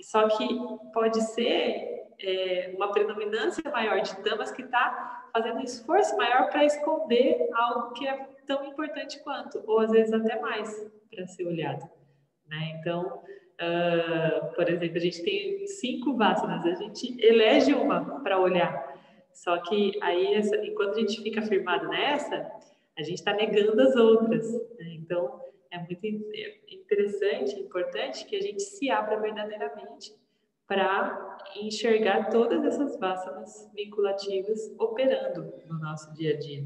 só que pode ser uma predominância maior de tamas que está fazendo um esforço maior para esconder algo que é tão importante quanto, ou às vezes até mais para ser olhado, né? Então, por exemplo, a gente tem 5 vássanas, a gente elege uma para olhar. Só que aí, enquanto a gente fica firmado nessa, a gente está negando as outras, né? Então, é muito interessante, importante que a gente se abra verdadeiramente para enxergar todas essas vássanas vinculativas operando no nosso dia a dia.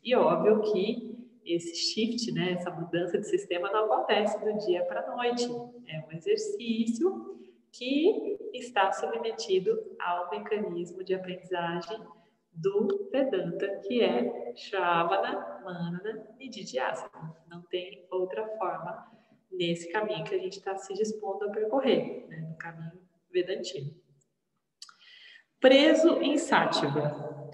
E óbvio que esse shift, né, essa mudança de sistema não acontece do dia para a noite. É um exercício que está submetido ao mecanismo de aprendizagem do Vedanta, que é Shravana, Manana e Didhyasana. Não tem outra forma nesse caminho que a gente está se dispondo a percorrer, né, no caminho vedantino. Preso em Sattva.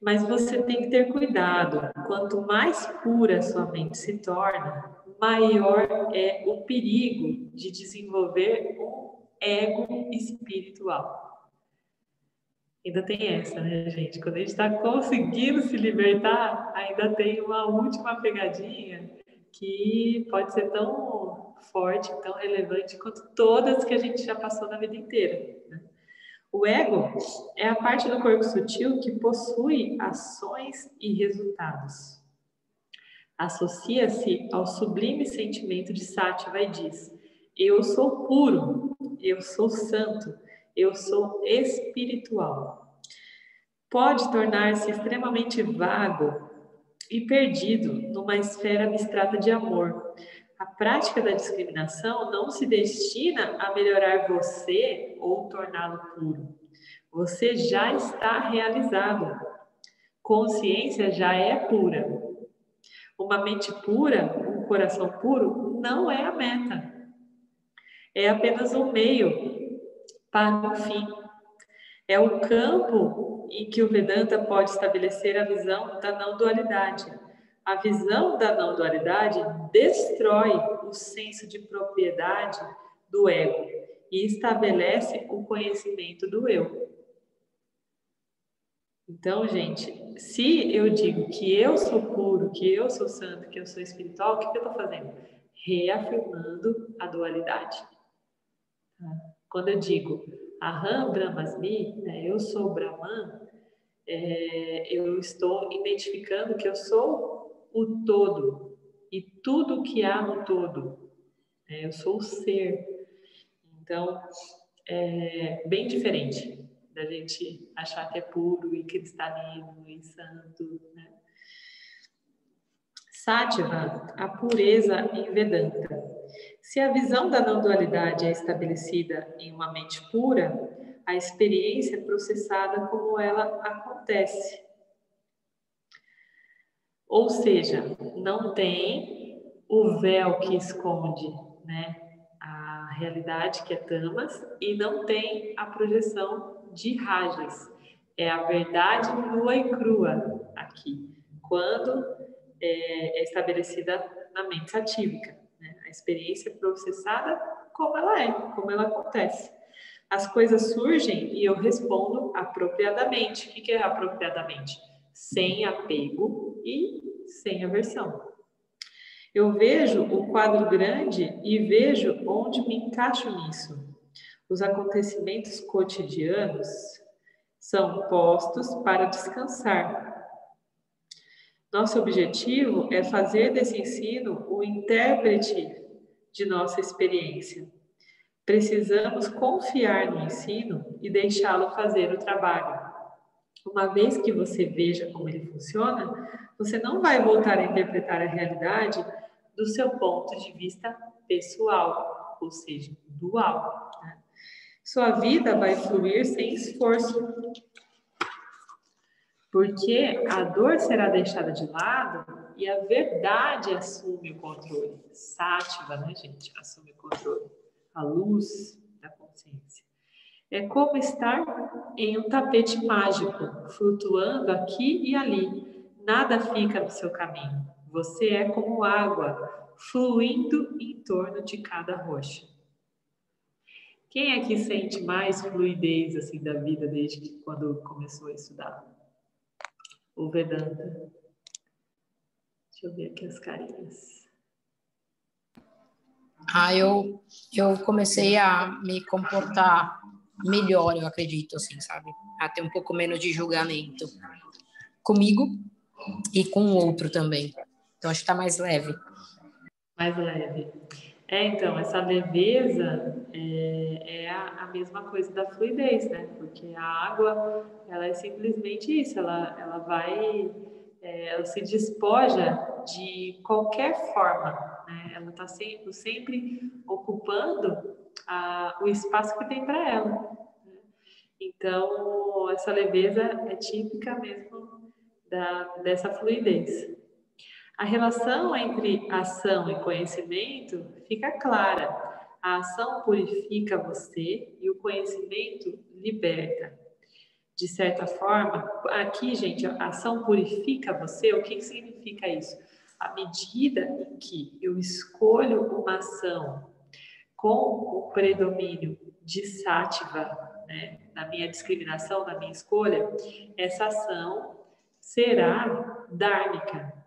Mas você tem que ter cuidado. Quanto mais pura a sua mente se torna, maior é o perigo de desenvolver um ego espiritual. Ainda tem essa, né, gente? Quando a gente está conseguindo se libertar, ainda tem uma última pegadinha que pode ser tão forte, tão relevante quanto todas que a gente já passou na vida inteira, né? O ego é a parte do corpo sutil que possui ações e resultados. Associa-se ao sublime sentimento de Sattva e diz: eu sou puro, eu sou santo, eu sou espiritual. Pode tornar-se extremamente vago e perdido numa esfera abstrata de amor. A prática da discriminação não se destina a melhorar você ou torná-lo puro. Você já está realizado. Consciência já é pura. Uma mente pura, um coração puro, não é a meta. É apenas um meio para um fim. É o campo em que o Vedanta pode estabelecer a visão da não-dualidade. A visão da não-dualidade destrói o senso de propriedade do ego e estabelece o conhecimento do eu. Então, gente, se eu digo que eu sou puro, que eu sou santo, que eu sou espiritual, o que eu estou fazendo? Reafirmando a dualidade. Quando eu digo Aham Brahmasmi, né, eu sou Brahman, eu estou identificando que eu sou o todo e tudo que há no todo. Eu sou o ser. Então, é bem diferente da gente achar que é puro e cristalino e santo, né? Sattva, a pureza em Vedanta. Se a visão da não-dualidade é estabelecida em uma mente pura, a experiência é processada como ela acontece. Ou seja, não tem o véu que esconde, né, a realidade, que é tamas, e não tem a projeção de rajas. É a verdade nua e crua aqui, quando é estabelecida na mente satívica, né? A experiência é processada como ela é, como ela acontece. As coisas surgem e eu respondo apropriadamente. O que é apropriadamente? Sem apego e sem aversão. Eu vejo o quadro grande e vejo onde me encaixo nisso. Os acontecimentos cotidianos são postos para descansar. Nosso objetivo é fazer desse ensino o intérprete de nossa experiência. Precisamos confiar no ensino e deixá-lo fazer o trabalho. Uma vez que você veja como ele funciona, você não vai voltar a interpretar a realidade do seu ponto de vista pessoal, ou seja, dual, né? Sua vida vai fluir sem esforço, porque a dor será deixada de lado e a verdade assume o controle. Sátiva, né, gente? Assume o controle. A luz da consciência. É como estar em um tapete mágico, flutuando aqui e ali. Nada fica no seu caminho. Você é como água, fluindo em torno de cada rocha. Quem é que sente mais fluidez assim da vida desde que quando começou a estudar o Vedanta? Deixa eu ver aqui as carinhas. Eu comecei a me comportar melhor, eu acredito, assim, sabe? A ter um pouco menos de julgamento comigo e com o outro também. Então, acho que tá mais leve. Mais leve. Então, essa leveza é a mesma coisa da fluidez, né? Porque a água, ela é simplesmente isso, ela vai, ela se despoja de qualquer forma, né? Ela está sempre ocupando o espaço que tem para ela, né? Então, essa leveza é típica mesmo dessa fluidez. A relação entre ação e conhecimento fica clara. A ação purifica você e o conhecimento liberta. De certa forma, aqui, gente, a ação purifica você. O que significa isso? À medida em que eu escolho uma ação com o predomínio de sátiva, né, na minha discriminação, na minha escolha, essa ação será dármica.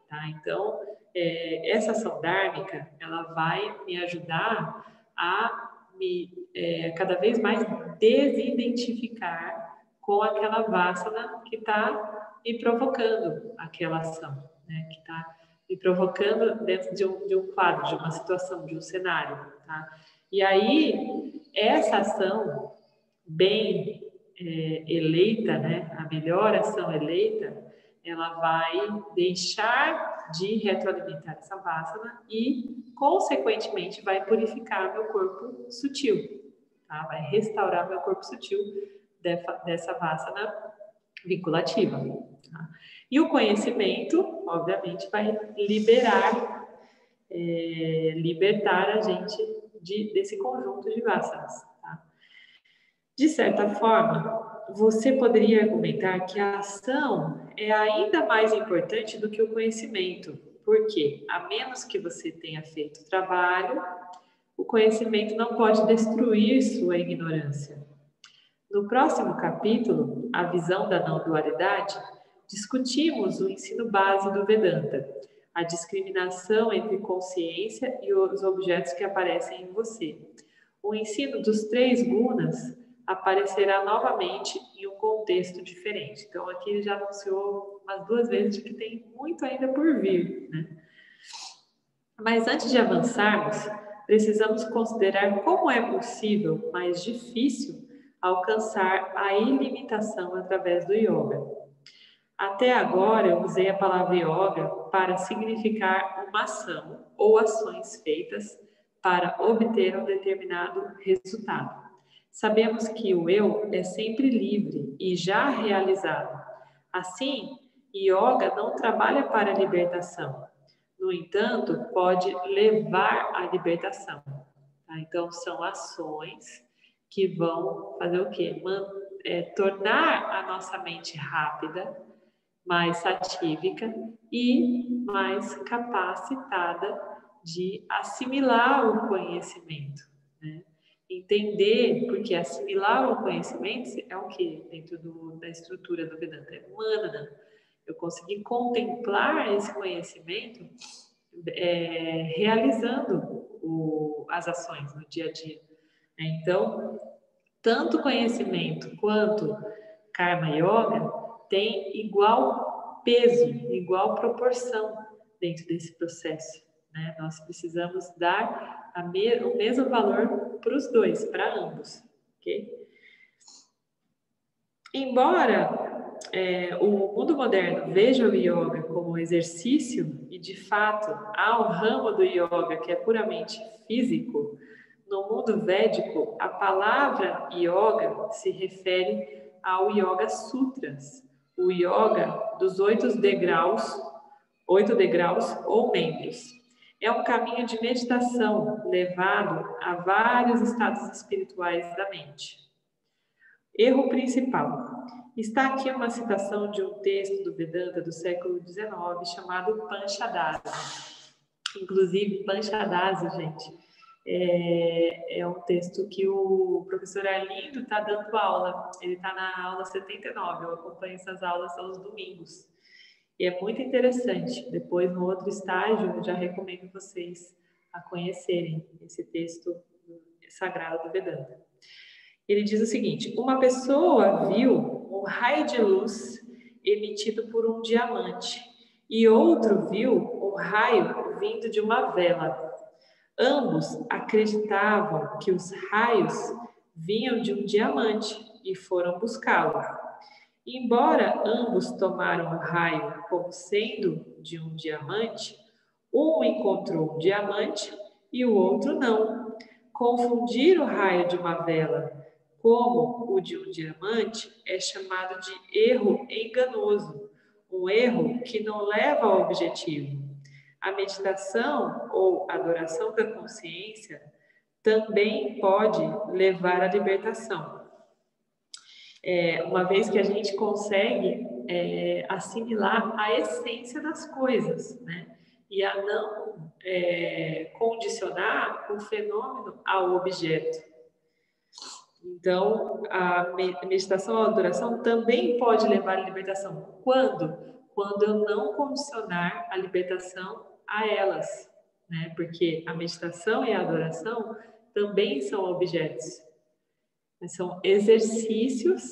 Tá? Então, essa ação dármica, ela vai me ajudar a me cada vez mais desidentificar com aquela vássana que está me provocando aquela ação, né? Que está me provocando dentro de um quadro, de uma situação, de um cenário. Tá? E aí, essa ação bem eleita, né? A melhor ação eleita, ela vai deixar de retroalimentar essa vássana e, consequentemente, vai purificar meu corpo sutil, tá? Vai restaurar meu corpo sutil dessa vássana vinculativa. Tá? E o conhecimento, obviamente, vai libertar a gente desse conjunto de vássanas. Tá? De certa forma, você poderia argumentar que a ação é ainda mais importante do que o conhecimento, porque, a menos que você tenha feito o trabalho, o conhecimento não pode destruir sua ignorância. No próximo capítulo, A Visão da Não-Dualidade, discutimos o ensino base do Vedanta, a discriminação entre consciência e os objetos que aparecem em você. O ensino dos 3 gunas aparecerá novamente em um contexto diferente. Então, aqui ele já anunciou umas 2 vezes de que tem muito ainda por vir, né? Mas antes de avançarmos, precisamos considerar como é possível, mas difícil, alcançar a ilimitação através do yoga. Até agora, eu usei a palavra yoga para significar uma ação ou ações feitas para obter um determinado resultado. Sabemos que o eu é sempre livre e já realizado. Assim, yoga não trabalha para a libertação. No entanto, pode levar à libertação. Tá? Então, são ações que vão fazer o quê? Tornar a nossa mente rápida, mais satívica e mais capacitada de assimilar o conhecimento, né? Entender, porque assimilar o conhecimento é o que dentro da estrutura do Vedanta? É humana. Eu consegui contemplar esse conhecimento realizando as ações no dia a dia. Então, tanto conhecimento quanto Karma Yoga tem igual peso, igual proporção dentro desse processo, né? Nós precisamos dar o mesmo valor para os dois, para ambos, ok? Embora o mundo moderno veja o yoga como exercício, e de fato há um ramo do yoga que é puramente físico, no mundo védico a palavra yoga se refere ao Yoga Sutras, o yoga dos 8 degraus ou membros. É um caminho de meditação levado a vários estados espirituais da mente. Erro principal. Está aqui uma citação de um texto do Vedanta do século XIX chamado Panchadasa. Inclusive, Panchadasa, gente, é um texto que o professor Arlindo está dando aula. Ele está na aula 79, eu acompanho essas aulas aos domingos. E é muito interessante. Depois, no outro estágio, eu já recomendo vocês a conhecerem esse texto sagrado do Vedanta. Ele diz o seguinte: uma pessoa viu um raio de luz emitido por um diamante e outro viu um raio vindo de uma vela. Ambos acreditavam que os raios vinham de um diamante e foram buscá-lo. Embora ambos tomaram o raio como sendo de um diamante, um encontrou um diamante e o outro não. Confundir o raio de uma vela como o de um diamante é chamado de erro enganoso, um erro que não leva ao objetivo. A meditação ou adoração da consciência também pode levar à libertação. Uma vez que a gente consegue assimilar a essência das coisas, né? E a não condicionar o fenômeno ao objeto. Então, a meditação ou a adoração também pode levar à libertação. Quando? Quando eu não condicionar a libertação a elas, né? Porque a meditação e a adoração também são objetos. São exercícios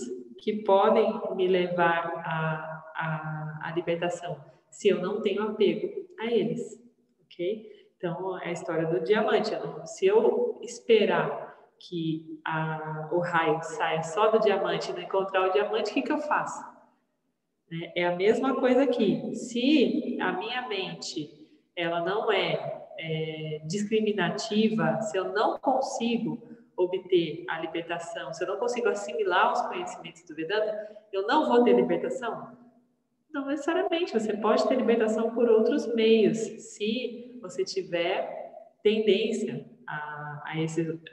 que podem me levar à libertação, se eu não tenho apego a eles, ok? Então, é a história do diamante. Se eu esperar que o raio saia só do diamante e não encontrar o diamante, o que eu faço? É a mesma coisa aqui. Se a minha mente ela não é discriminativa, se eu não consigo obter a libertação, se eu não consigo assimilar os conhecimentos do Vedanta, eu não vou ter libertação? Não necessariamente. Você pode ter libertação por outros meios, se você tiver tendência a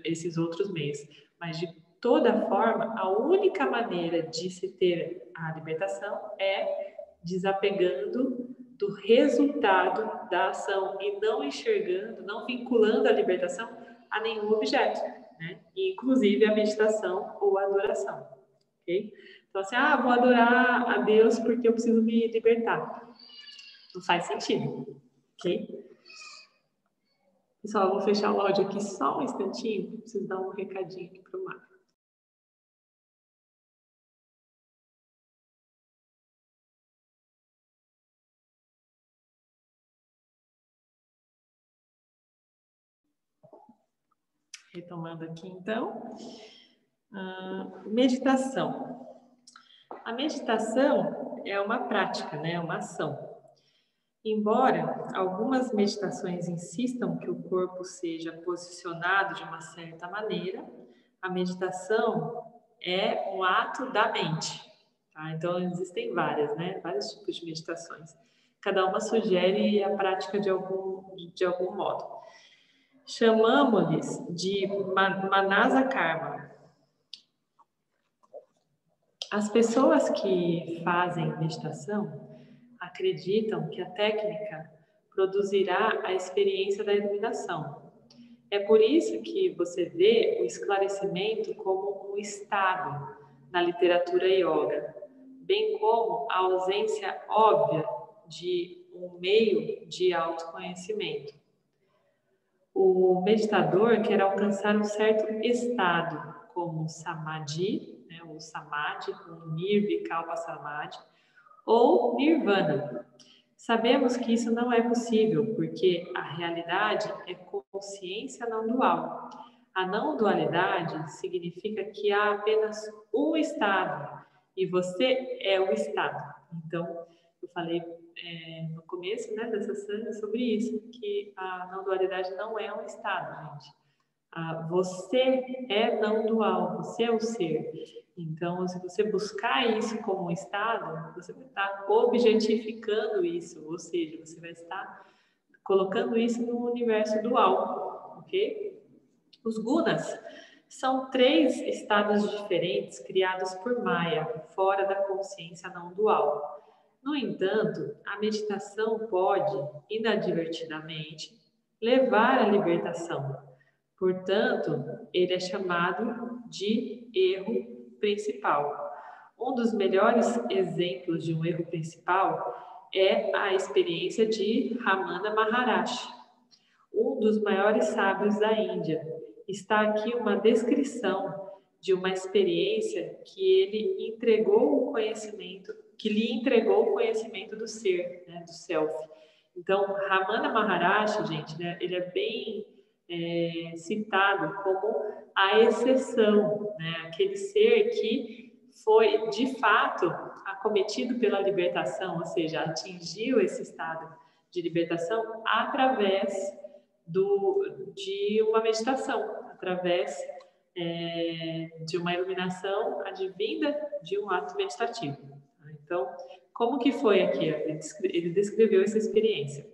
esses outros meios. Mas, de toda forma, a única maneira de se ter a libertação é desapegando do resultado da ação e não enxergando, não vinculando a libertação a nenhum objeto, né? Inclusive a meditação ou a adoração, ok? Então, assim, vou adorar a Deus porque eu preciso me libertar. Não faz sentido, ok? Pessoal, eu vou fechar o áudio aqui só um instantinho. Preciso dar um recadinho aqui para o Marco. Retomando aqui, então. Meditação. A meditação é uma prática, né? Uma ação. Embora algumas meditações insistam que o corpo seja posicionado de uma certa maneira, a meditação é um ato da mente. Tá? Então, existem várias, né? Vários tipos de meditações. Cada uma sugere a prática de algum modo. Chamamos-lhes de Manasa Karma. As pessoas que fazem meditação acreditam que a técnica produzirá a experiência da iluminação. É por isso que você vê o esclarecimento como um estado na literatura yoga, bem como a ausência óbvia de um meio de autoconhecimento. O meditador quer alcançar um certo estado, como samadhi, né, o Samadhi, o Nirvikalpa Samadhi, ou Nirvana. Sabemos que isso não é possível, porque a realidade é consciência não dual. A não dualidade significa que há apenas um estado, e você é o estado. Então, eu falei no começo, né, dessa série sobre isso, que a não dualidade não é um estado, gente. Você é não dual, você é o ser. Então, se você buscar isso como um estado, você vai estar objetificando isso, ou seja, você vai estar colocando isso no universo dual, ok? Os gunas são 3 estados diferentes criados por Maya, fora da consciência não dual. No entanto, a meditação pode, inadvertidamente, levar à libertação. Portanto, ele é chamado de erro principal. Um dos melhores exemplos de um erro principal é a experiência de Ramana Maharshi, um dos maiores sábios da Índia. Está aqui uma descrição de uma experiência que ele entregou o conhecimento, que lhe entregou o conhecimento do ser, né, do self. Então, Ramana Maharshi, gente, né, ele é bem citado como a exceção, né, aquele ser que foi, de fato, acometido pela libertação, ou seja, atingiu esse estado de libertação através de uma meditação, através de uma iluminação advinda de um ato meditativo. Então, como que foi aqui? Ele descreveu essa experiência.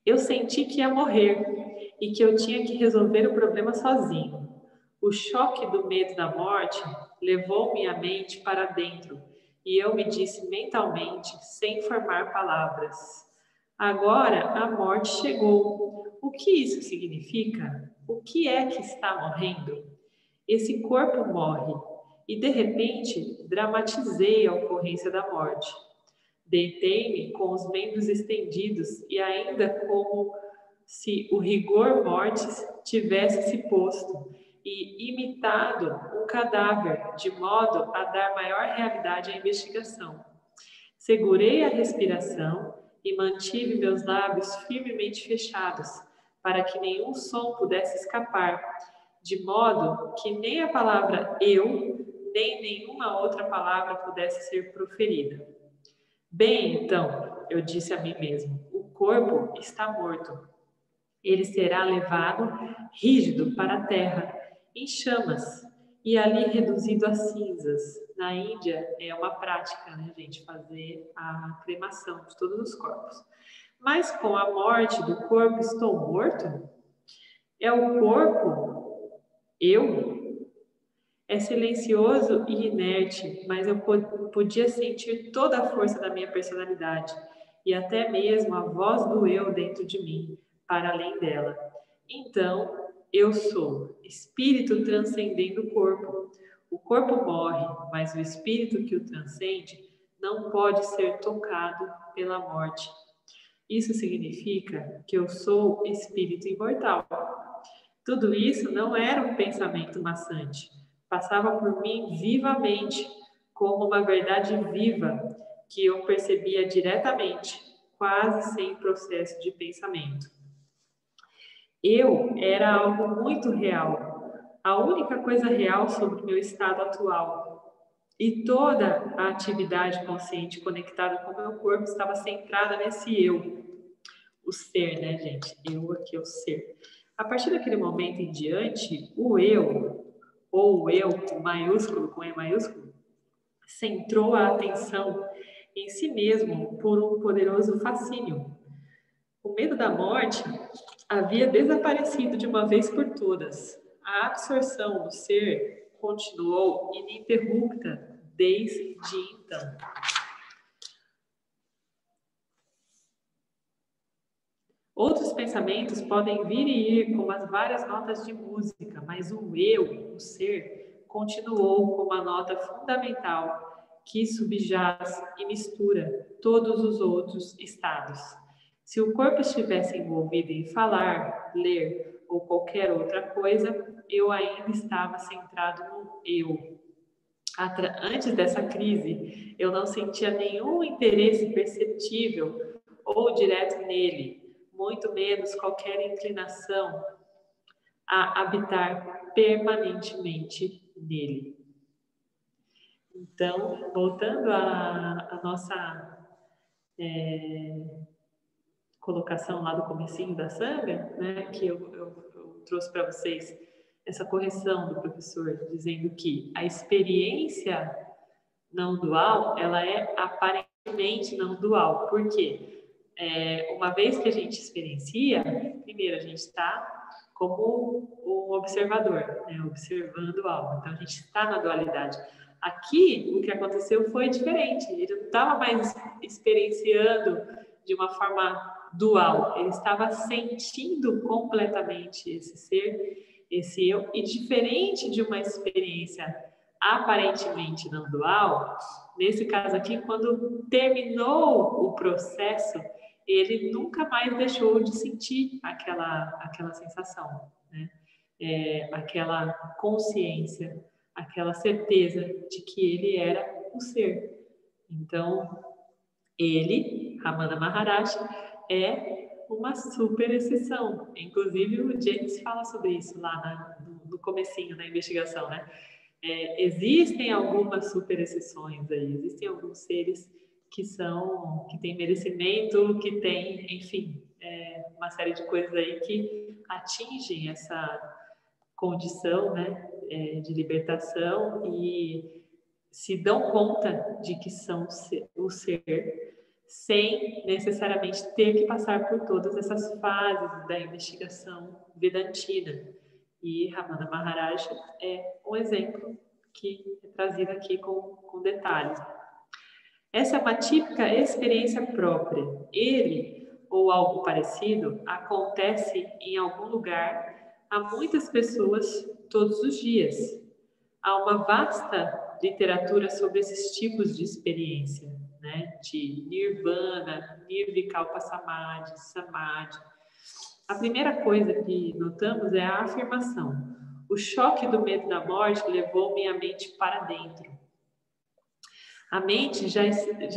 Eu senti que ia morrer e que eu tinha que resolver o problema sozinho. O choque do medo da morte levou minha mente para dentro e eu me disse mentalmente, sem formar palavras: agora a morte chegou. O que isso significa? O que é que está morrendo? Esse corpo morre. E de repente dramatizei a ocorrência da morte. Deitei-me com os membros estendidos e ainda como se o rigor mortis tivesse se posto e imitado um cadáver, de modo a dar maior realidade à investigação. Segurei a respiração e mantive meus lábios firmemente fechados, para que nenhum som pudesse escapar, de modo que nem a palavra eu, nem nenhuma outra palavra pudesse ser proferida. Bem, então, eu disse a mim mesmo, o corpo está morto. Ele será levado rígido para a terra, em chamas, e ali reduzido a cinzas. Na Índia é uma prática, né, gente, fazer a cremação de todos os corpos. Mas com a morte do corpo estou morto? É o corpo eu? É silencioso e inerte, mas eu podia sentir toda a força da minha personalidade e até mesmo a voz do eu dentro de mim, para além dela. Então, eu sou espírito transcendendo o corpo. O corpo morre, mas o espírito que o transcende não pode ser tocado pela morte. Isso significa que eu sou espírito imortal. Tudo isso não era um pensamento maçante. Passava por mim vivamente, como uma verdade viva que eu percebia diretamente, quase sem processo de pensamento. Eu era algo muito real, a única coisa real sobre o meu estado atual. E toda a atividade consciente conectada com o meu corpo estava centrada nesse eu. O ser, né, gente? Eu aqui é o ser. A partir daquele momento em diante, o eu, ou o eu com maiúsculo, com E maiúsculo, centrou a atenção em si mesmo por um poderoso fascínio. O medo da morte havia desaparecido de uma vez por todas. A absorção do ser continuou ininterrupta desde então. Outros pensamentos podem vir e ir como as várias notas de música, mas o eu, o ser, continuou como a nota fundamental que subjaz e mistura todos os outros estados. Se o corpo estivesse envolvido em falar, ler ou qualquer outra coisa, eu ainda estava centrado no eu. antes dessa crise, eu não sentia nenhum interesse perceptível ou direto nele, muito menos qualquer inclinação a habitar permanentemente nele. Então, voltando à nossa colocação lá do comecinho da Sanga, né, que eu trouxe para vocês essa correção do professor, dizendo que a experiência não dual, ela é aparentemente não dual. Por quê? Uma vez que a gente experiencia, primeiro a gente está como um observador, né, observando algo. Então, a gente está na dualidade. Aqui, o que aconteceu foi diferente. Ele não estava mais experienciando de uma forma dual. Ele estava sentindo completamente esse ser, esse eu. E diferente de uma experiência aparentemente não dual, nesse caso aqui, quando terminou o processo, ele nunca mais deixou de sentir aquela sensação, né? Aquela consciência, aquela certeza de que ele era o ser. Então, ele, Ramana Maharshi, é uma super exceção. Inclusive, o James fala sobre isso lá no comecinho da investigação, né? Existem algumas super exceções aí, existem alguns seres que têm merecimento, que têm, enfim, uma série de coisas aí que atingem essa condição, né, de libertação e se dão conta de que são o ser sem necessariamente ter que passar por todas essas fases da investigação vedantina. E Ramana Maharshi é um exemplo que é trazido aqui com detalhes. Essa é uma típica experiência própria. Ele, ou algo parecido, acontece em algum lugar a muitas pessoas todos os dias. Há uma vasta literatura sobre esses tipos de experiência, né? De Nirvana, Nirvikalpa Samadhi, Samadhi. A primeira coisa que notamos é a afirmação. O choque do medo da morte levou minha mente para dentro. A mente já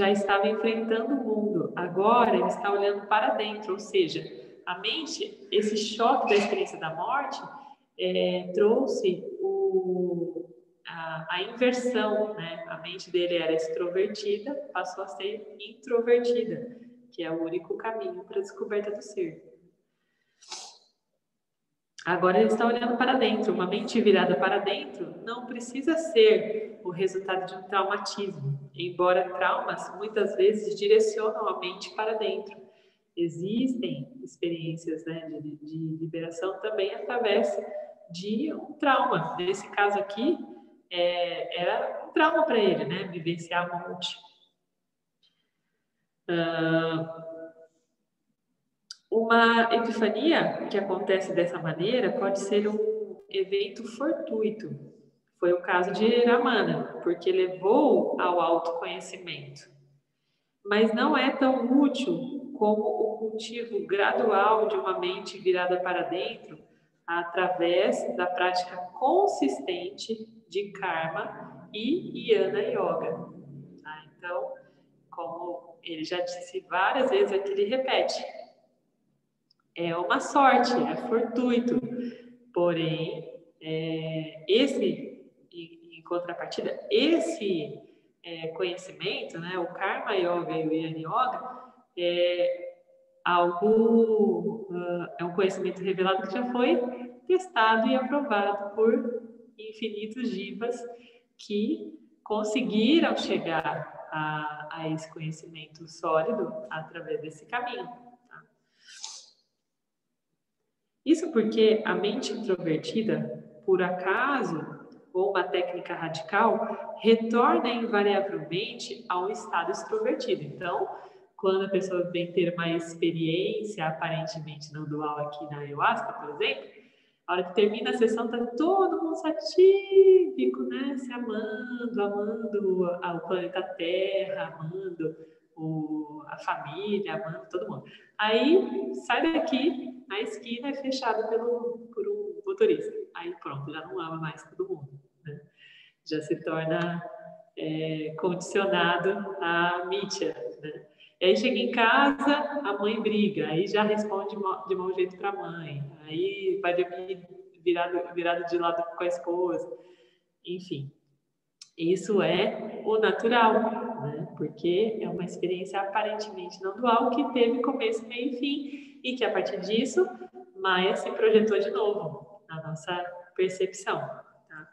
estava enfrentando o mundo, agora ele está olhando para dentro, ou seja, a mente, esse choque da experiência da morte, trouxe a inversão, né? A mente dele era extrovertida, passou a ser introvertida, que é o único caminho para a descoberta do ser. Agora ele está olhando para dentro. Uma mente virada para dentro não precisa ser o resultado de um traumatismo, embora traumas muitas vezes direcionam a mente para dentro. Existem experiências, né, de liberação também através de um trauma. Nesse caso aqui, era um trauma para ele, né, vivenciar a morte. Uma epifania que acontece dessa maneira pode ser um evento fortuito. Foi o caso de Ramana, porque levou ao autoconhecimento. Mas não é tão útil como o cultivo gradual de uma mente virada para dentro através da prática consistente de karma e jnana yoga. Tá? Então, como ele já disse várias vezes aqui, ele repete. É uma sorte, é fortuito. Porém, em contrapartida, esse conhecimento, né, o Karma Yoga e o Jnana Yoga, é um conhecimento revelado que já foi testado e aprovado por infinitos jivas que conseguiram chegar a esse conhecimento sólido através desse caminho. Tá? Isso porque a mente introvertida, por acaso, ou uma técnica radical, retorna invariavelmente a um estado extrovertido. Então, quando a pessoa vem ter uma experiência aparentemente não dual aqui na Ayahuasca, por exemplo, a hora que termina a sessão, tá todo mundo satírico, né? Se amando o planeta Terra, amando a família, amando todo mundo. Aí, sai daqui, na esquina é fechado por um motorista. Aí pronto, já não ama mais todo mundo, né? já se torna condicionado à mídia, né? E aí chega em casa, a mãe briga, aí já responde de mau jeito para a mãe, aí vai dormir virado de lado com a esposa, enfim. Isso é o natural, né? Porque é uma experiência aparentemente não dual que teve começo, meio e fim, e que a partir disso, Maia se projetou de novo na nossa percepção. Tá?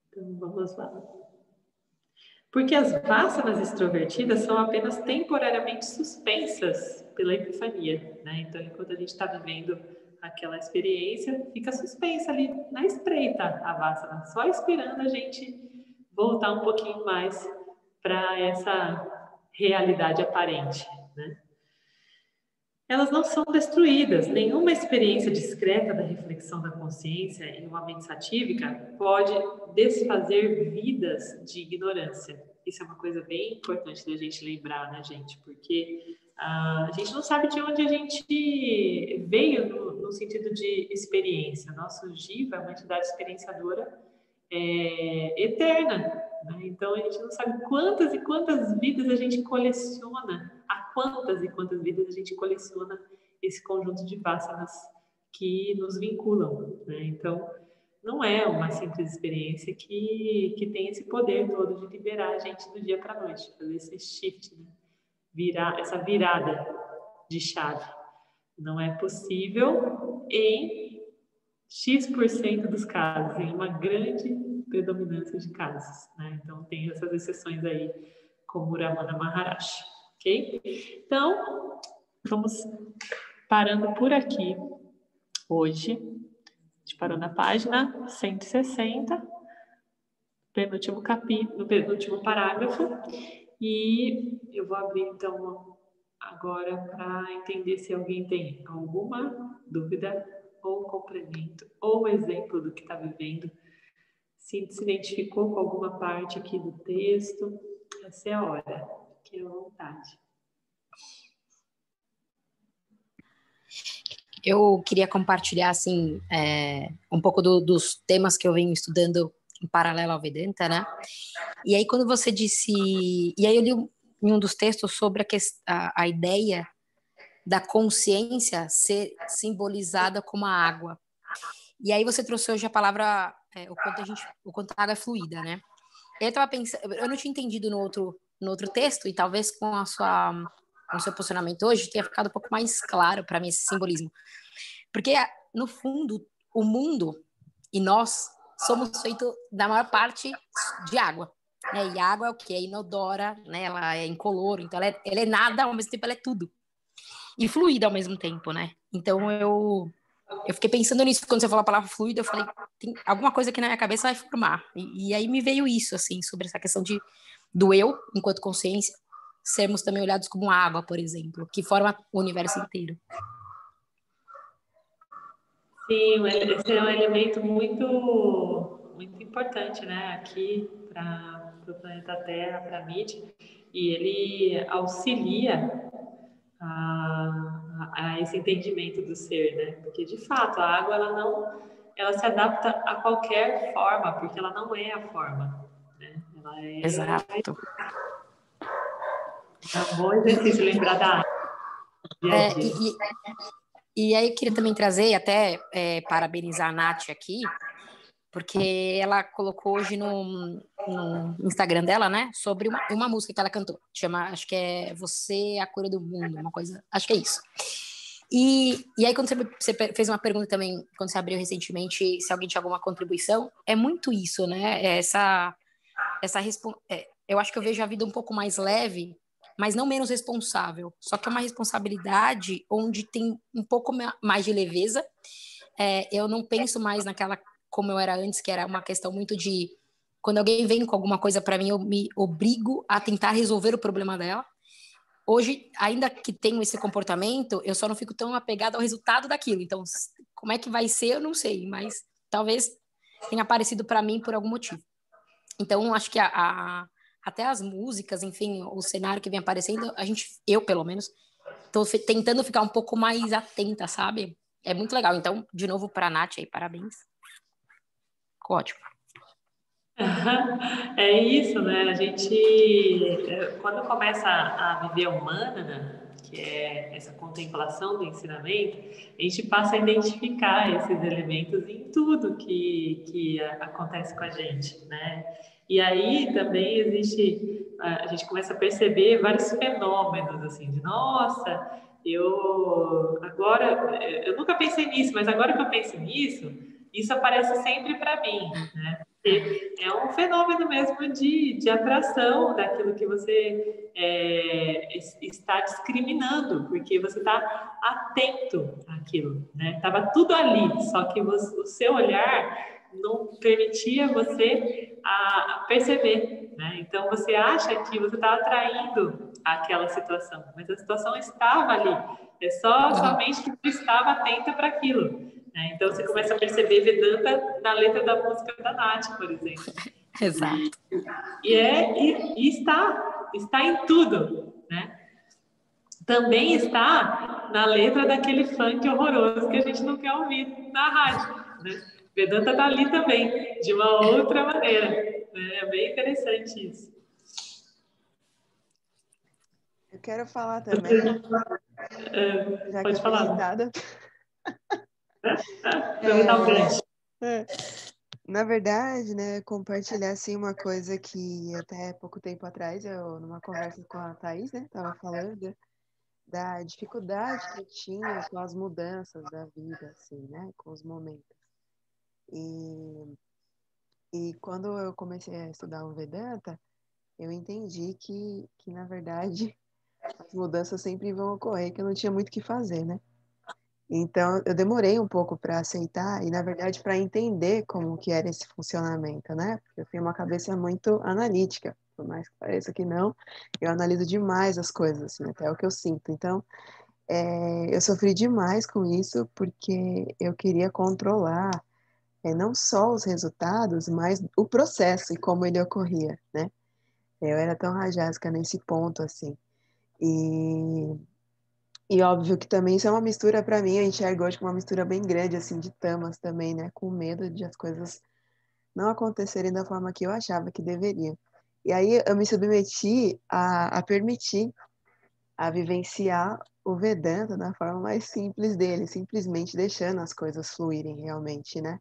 Então, vamos lá. Porque as vássanas extrovertidas são apenas temporariamente suspensas pela epifania, né? Então, enquanto a gente está vivendo aquela experiência, fica suspensa ali na espreita a vássana, só esperando a gente voltar um pouquinho mais para essa realidade aparente, né? Elas não são destruídas. Nenhuma experiência discreta da reflexão da consciência em uma mente satívica pode desfazer vidas de ignorância. Isso é uma coisa bem importante da gente lembrar, né, gente? Porque a gente não sabe de onde a gente veio no sentido de experiência. Nosso Jiva é uma entidade experienciadora eterna, né? Então a gente não sabe quantas e quantas vidas a gente coleciona, a quantas e quantas vidas a gente coleciona esse conjunto de vássanas que nos vinculam, né? Então não é uma simples experiência que tem esse poder todo de liberar a gente do dia para a noite, fazer esse shift, né? Essa virada de chave. Não é possível em X% dos casos, em uma grande predominância de casos, né? Então, tem essas exceções aí, como o Ramana Maharaj, ok? Então, vamos parando por aqui hoje. A gente parou na página 160, penúltimo capítulo, no penúltimo parágrafo, e eu vou abrir, então, agora para entender se alguém tem alguma dúvida ou complemento, ou exemplo do que está vivendo, se identificou com alguma parte aqui do texto, essa é a hora, fique à vontade. Eu queria compartilhar, assim, um pouco dos temas que eu venho estudando em paralelo ao Vedanta, né? E aí, quando você disse... E aí eu li em um dos textos sobre a ideia da consciência ser simbolizada como a água. E aí você trouxe hoje a palavra, o quanto a água é fluida, né? Eu tava pensando, eu não tinha entendido no outro texto, e talvez com o seu posicionamento hoje tenha ficado um pouco mais claro para mim esse simbolismo. Porque, no fundo, o mundo e nós somos feitos, da maior parte, de água. Né? E a água é o quê? É inodora, né? Ela é incolor, então ela é nada, ao mesmo tempo ela é tudo. E fluida ao mesmo tempo, né? Então eu fiquei pensando nisso, quando você falou a palavra fluida, eu falei, tem alguma coisa que na minha cabeça vai formar. E aí me veio isso, assim, sobre essa questão do eu, enquanto consciência, sermos também olhados como água, por exemplo, que forma o universo inteiro. Sim, esse é um elemento muito, muito importante, né, aqui para o planeta Terra, para a mídia, e ele auxilia a esse entendimento do ser, né? Porque de fato a água ela se adapta a qualquer forma, porque ela não é a forma, né? Exato. É um bom exercício lembrar da água. E aí eu queria também trazer, até parabenizar a Nath aqui, porque ela colocou hoje no Instagram dela, né, sobre uma música que ela cantou, acho que é Você é a Cura do Mundo, uma coisa, acho que é isso. E aí quando você fez uma pergunta também, quando você abriu recentemente, se alguém tinha alguma contribuição, é muito isso, né, eu acho que eu vejo a vida um pouco mais leve, mas não menos responsável, só que é uma responsabilidade onde tem um pouco mais de leveza. Eu não penso mais naquela como eu era antes, que era uma questão muito de quando alguém vem com alguma coisa para mim, eu me obrigo a tentar resolver o problema dela. Hoje, ainda que tenho esse comportamento, eu só não fico tão apegada ao resultado daquilo. Então, como é que vai ser, eu não sei, mas talvez tenha aparecido para mim por algum motivo. Então, acho que até as músicas, enfim, o cenário que vem aparecendo, eu pelo menos, estou tentando ficar um pouco mais atenta, sabe? é muito legal. Então, de novo, para a Nath aí, parabéns. Ficou ótimo. É isso, né? A gente, quando começa a viver a humana, né, que é essa contemplação do ensinamento, a gente passa a identificar esses elementos em tudo que acontece com a gente, né? E aí também existe, a gente começa a perceber vários fenômenos, assim, de nossa, eu nunca pensei nisso, mas agora que eu penso nisso, isso aparece sempre para mim, né? É um fenômeno mesmo de atração daquilo que você está discriminando, porque você está atento àquilo, né? Estava tudo ali, só que o seu olhar não permitia você a perceber, né? Então você acha que você está atraindo aquela situação, mas a situação estava ali, é somente que você estava atenta para aquilo. Então, você começa a perceber Vedanta na letra da música da Nath, por exemplo. Exato. E está em tudo, né? Também está na letra daquele funk horroroso que a gente não quer ouvir na rádio, né? Vedanta está ali também, de uma outra maneira. Né? É bem interessante isso. Eu quero falar também, já que Pode eu fui falar. citada. Aproveitar o gancho. Na verdade, né, compartilhar assim uma coisa que até pouco tempo atrás eu numa conversa com a Thaís, né, tava falando da dificuldade que eu tinha com as mudanças da vida, assim, né, com os momentos. E quando eu comecei a estudar o Vedanta, eu entendi que na verdade as mudanças sempre vão ocorrer, que eu não tinha muito o que fazer, né? Então, eu demorei um pouco para aceitar e, na verdade, para entender como que era esse funcionamento, né? Porque eu tenho uma cabeça muito analítica, por mais que pareça que não, eu analiso demais as coisas, assim, até o que eu sinto. Então, eu sofri demais com isso porque eu queria controlar não só os resultados, mas o processo e como ele ocorria, né? Eu era tão rajásica nesse ponto, assim. E óbvio que também isso é uma mistura para mim, eu enxergo hoje como uma mistura bem grande, assim, de tamas também, né? Com medo de as coisas não acontecerem da forma que eu achava que deveriam. E aí eu me submeti a permitir, a vivenciar o Vedanta da forma mais simples dele, simplesmente deixando as coisas fluírem realmente, né?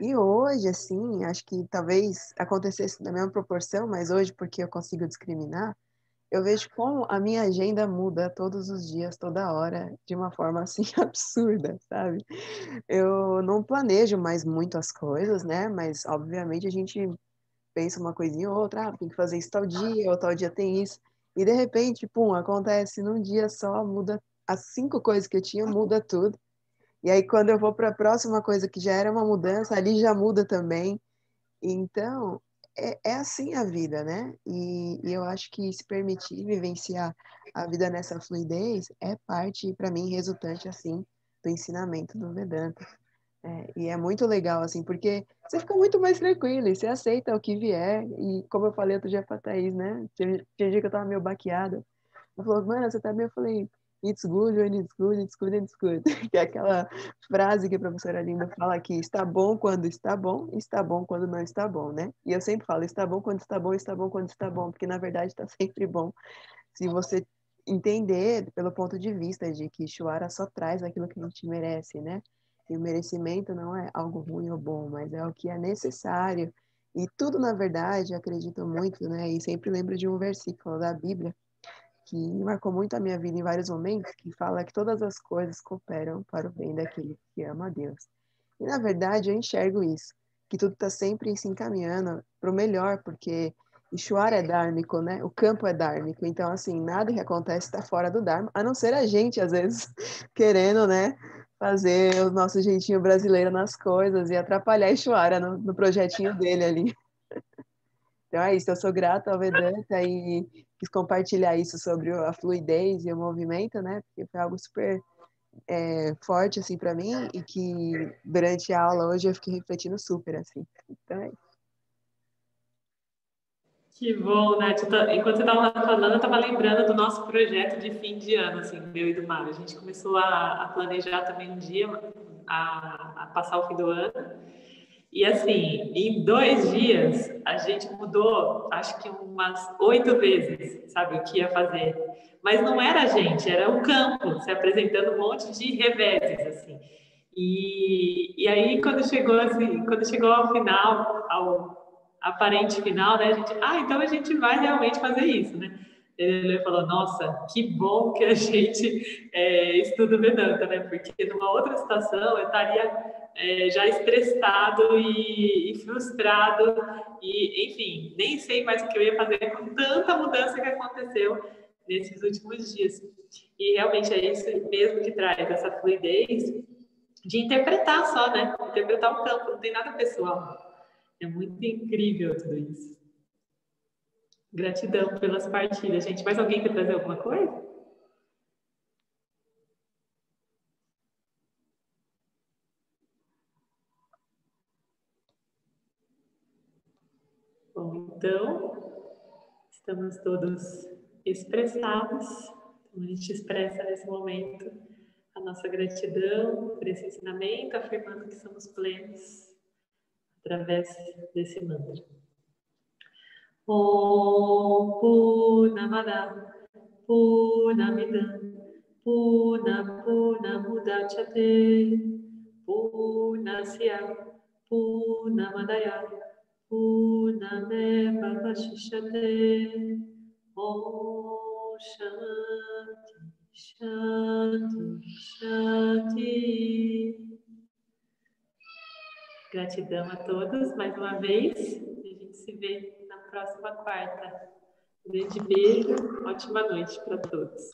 E hoje, assim, acho que talvez acontecesse na mesma proporção, mas hoje, porque eu consigo discriminar, eu vejo como a minha agenda muda todos os dias, toda hora, de uma forma assim absurda, sabe? Eu não planejo mais muito as coisas, né? Mas obviamente a gente pensa uma coisinha ou outra, tem que fazer isso tal dia, ou tal dia tem isso. E de repente, pum, acontece num dia só, muda as 5 coisas que eu tinha, muda tudo. E aí quando eu vou para a próxima coisa que já era uma mudança, ali já muda também. Então, é assim a vida, né? E eu acho que se permitir vivenciar a vida nessa fluidez é parte, para mim, resultante, assim, do ensinamento do Vedanta. E é muito legal, assim, porque você fica muito mais tranquilo e você aceita o que vier. E como eu falei outro dia pra Thaís, né? Tinha dia que eu tava meio baqueada. Ela falou, mano, você tá bem? Eu falei, it's good when it's good, it's good when it's good. Que é aquela frase que a professora Linda fala que está bom quando está bom, e está bom quando não está bom, né? E eu sempre falo, está bom quando está bom, está bom quando está bom, porque na verdade está sempre bom. Se você entender pelo ponto de vista de que Ishvara só traz aquilo que a gente merece, né? E o merecimento não é algo ruim ou bom, mas é o que é necessário. E tudo, na verdade, eu acredito muito, né? E sempre lembro de um versículo da Bíblia que marcou muito a minha vida em vários momentos, que fala que todas as coisas cooperam para o bem daquele que ama a Deus. E, na verdade, eu enxergo isso, que tudo está sempre se encaminhando para o melhor, porque Ishwara é dármico, né? O campo é dármico. Então, assim, nada que acontece está fora do Dharma, a não ser a gente, às vezes, querendo, né? Fazer o nosso jeitinho brasileiro nas coisas e atrapalhar Ishwara no projetinho dele ali. Então é isso, eu sou grata ao Vedanta e quis compartilhar isso sobre a fluidez e o movimento, né? Porque foi algo super forte, assim, para mim e que durante a aula hoje eu fiquei refletindo super, assim. Então é isso. Que bom, Nath. Enquanto você estava falando, eu estava lembrando do nosso projeto de fim de ano, assim, meu e do Mário. A gente começou a planejar também um dia, a passar o fim do ano. E assim, em 2 dias, a gente mudou, acho que umas 8 vezes, sabe, o que ia fazer. Mas não era a gente, era o campo, se apresentando um monte de reveses, assim. E aí, quando chegou ao final, ao aparente final, né, a gente, então a gente vai realmente fazer isso, né? Ele falou, nossa, que bom que a gente estuda Vedanta, né? Porque numa outra situação eu estaria já estressado e frustrado e, enfim, nem sei mais o que eu ia fazer com tanta mudança que aconteceu nesses últimos dias. E realmente é isso mesmo que traz essa fluidez de interpretar só, né? Interpretar o campo, não tem nada pessoal. É muito incrível tudo isso. Gratidão pelas partilhas, gente. Mais alguém quer trazer alguma coisa? Bom, então, estamos todos expressados. Então, a gente expressa nesse momento a nossa gratidão por esse ensinamento, afirmando que somos plenos através desse mantra. Om Purnamada Purnamidam Purnamudachyate Purnasya Purnamadaya Purnameva Vashishyate. Om Shanti Shanti Shanti. Gratidão a todos mais uma vez. E a gente se vê na próxima quarta. Um grande beijo, ótima noite para todos.